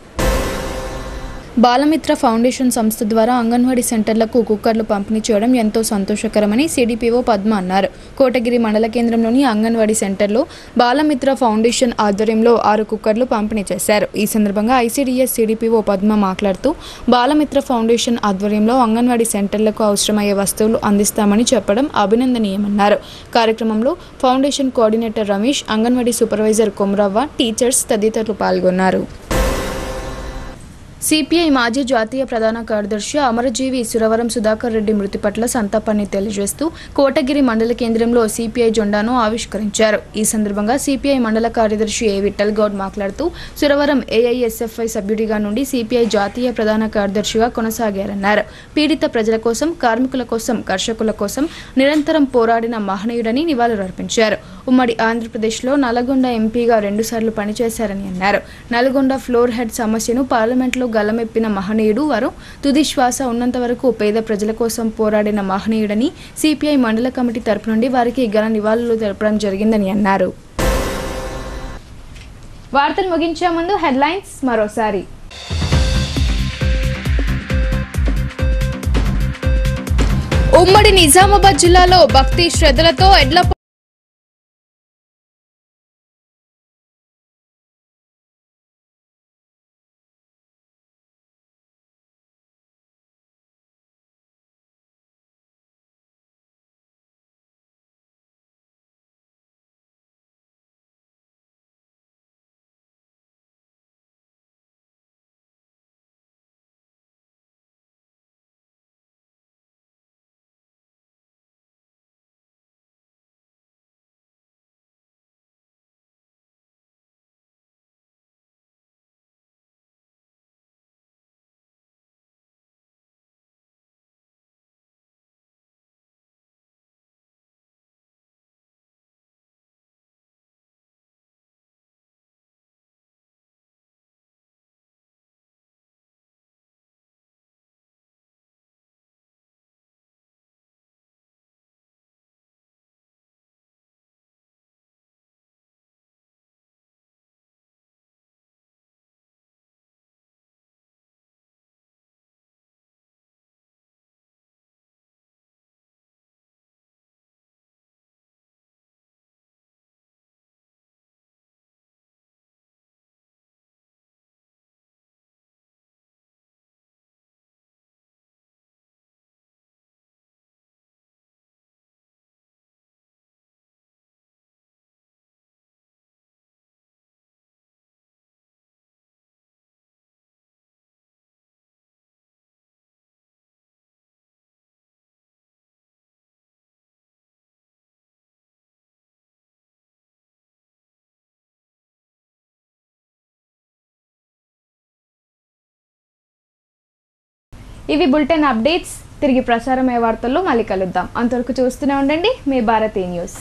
బాలమిత్ర ఫౌండేషన్ సంస్థ ద్వారా అంగన్వాడీ సెంటర్లకు కుక్కర్లు పంపిణీ చేయడం ఎంతో సంతోషకరమని సిడిపిఓ పద్మ అన్నారు. కోటగిరి మండల కేంద్రంలోని అంగన్వాడీ సెంటర్లో బాలమిత్ర ఫౌండేషన్ ఆధ్వర్యంలో 6 కుక్కర్లు పంపిణీ చేశారు. ఈ సందర్భంగా ఐసిడిఎస్ సిడిపిఓ పద్మ మాట్లాడుతూ బాలమిత్ర ఫౌండేషన్ ఆధ్వర్యంలో అంగన్వాడీ సెంటర్లకు అవసరమయ్యే వస్తువులు అందిస్తామని చెప్పడం అభినందనీయమన్నారు. కార్యక్రమంలో foundation coordinator Ramesh, anganwadi supervisor Komaravva, teachers తదితరులు పాల్గొన్నారు. సిపిఐ మాజీ జాతీయ ప్రధాన కార్యదర్శి అమరజీవి సురవరం సుధాకర్ రెడ్డి మృతి పట్ల సంతాపాన్ని తెలియజేస్తూ కోటగిరి మండల కేంద్రంలో సిపిఐ జెండాను ఆవిష్కరించారు. ఈ సందర్భంగా సిపిఐ మండల కార్యదర్శి ఏ విఠల్ గౌడ్ మాట్లాడుతూ సురవరం ఏఐఎస్ఎఫ్ఐ సభ్యుడిగా నుండి సిపిఐ జాతీయ ప్రధాన కార్యదర్శిగా కొనసాగారన్నారు. పీడిత ప్రజల కోసం, కార్మికుల కోసం, కర్షకుల కోసం నిరంతరం పోరాడిన మహనీయుడని నివాళులర్పించారు. ఉమ్మడి ఆంధ్రప్రదేశ్లో నల్గొండ ఎంపీగా 2 సార్లు పనిచేశారని అన్నారు. నల్గొండ ఫ్లోర్ హెడ్ సమస్యను పార్లమెంట్లో గలమెప్పిన మహనీయుడు వారు. తుది శ్వాస ఉన్నంత వరకు పేద ప్రజల కోసం పోరాడిన మహనీయుడని సిపిఐ మండల కమిటీ తరపు నుండి వారికి ఘన నివాళులు తెలపడం జరిగిందని అన్నారు. వార్తలు ముగించే ముందు హెడ్లైన్స్ మరోసారి. ఉమ్మడి నిజామాబాద్ జిల్లాలో భక్తి శ్రద్ధలతో ఎడ్ల ఇవి బులెటిన్ అప్డేట్స్. తిరిగి ప్రసారమయ్యే వార్తల్లో మళ్ళీ కలుద్దాం. అంతవరకు చూస్తూనే ఉండండి మీ భారతీ న్యూస్.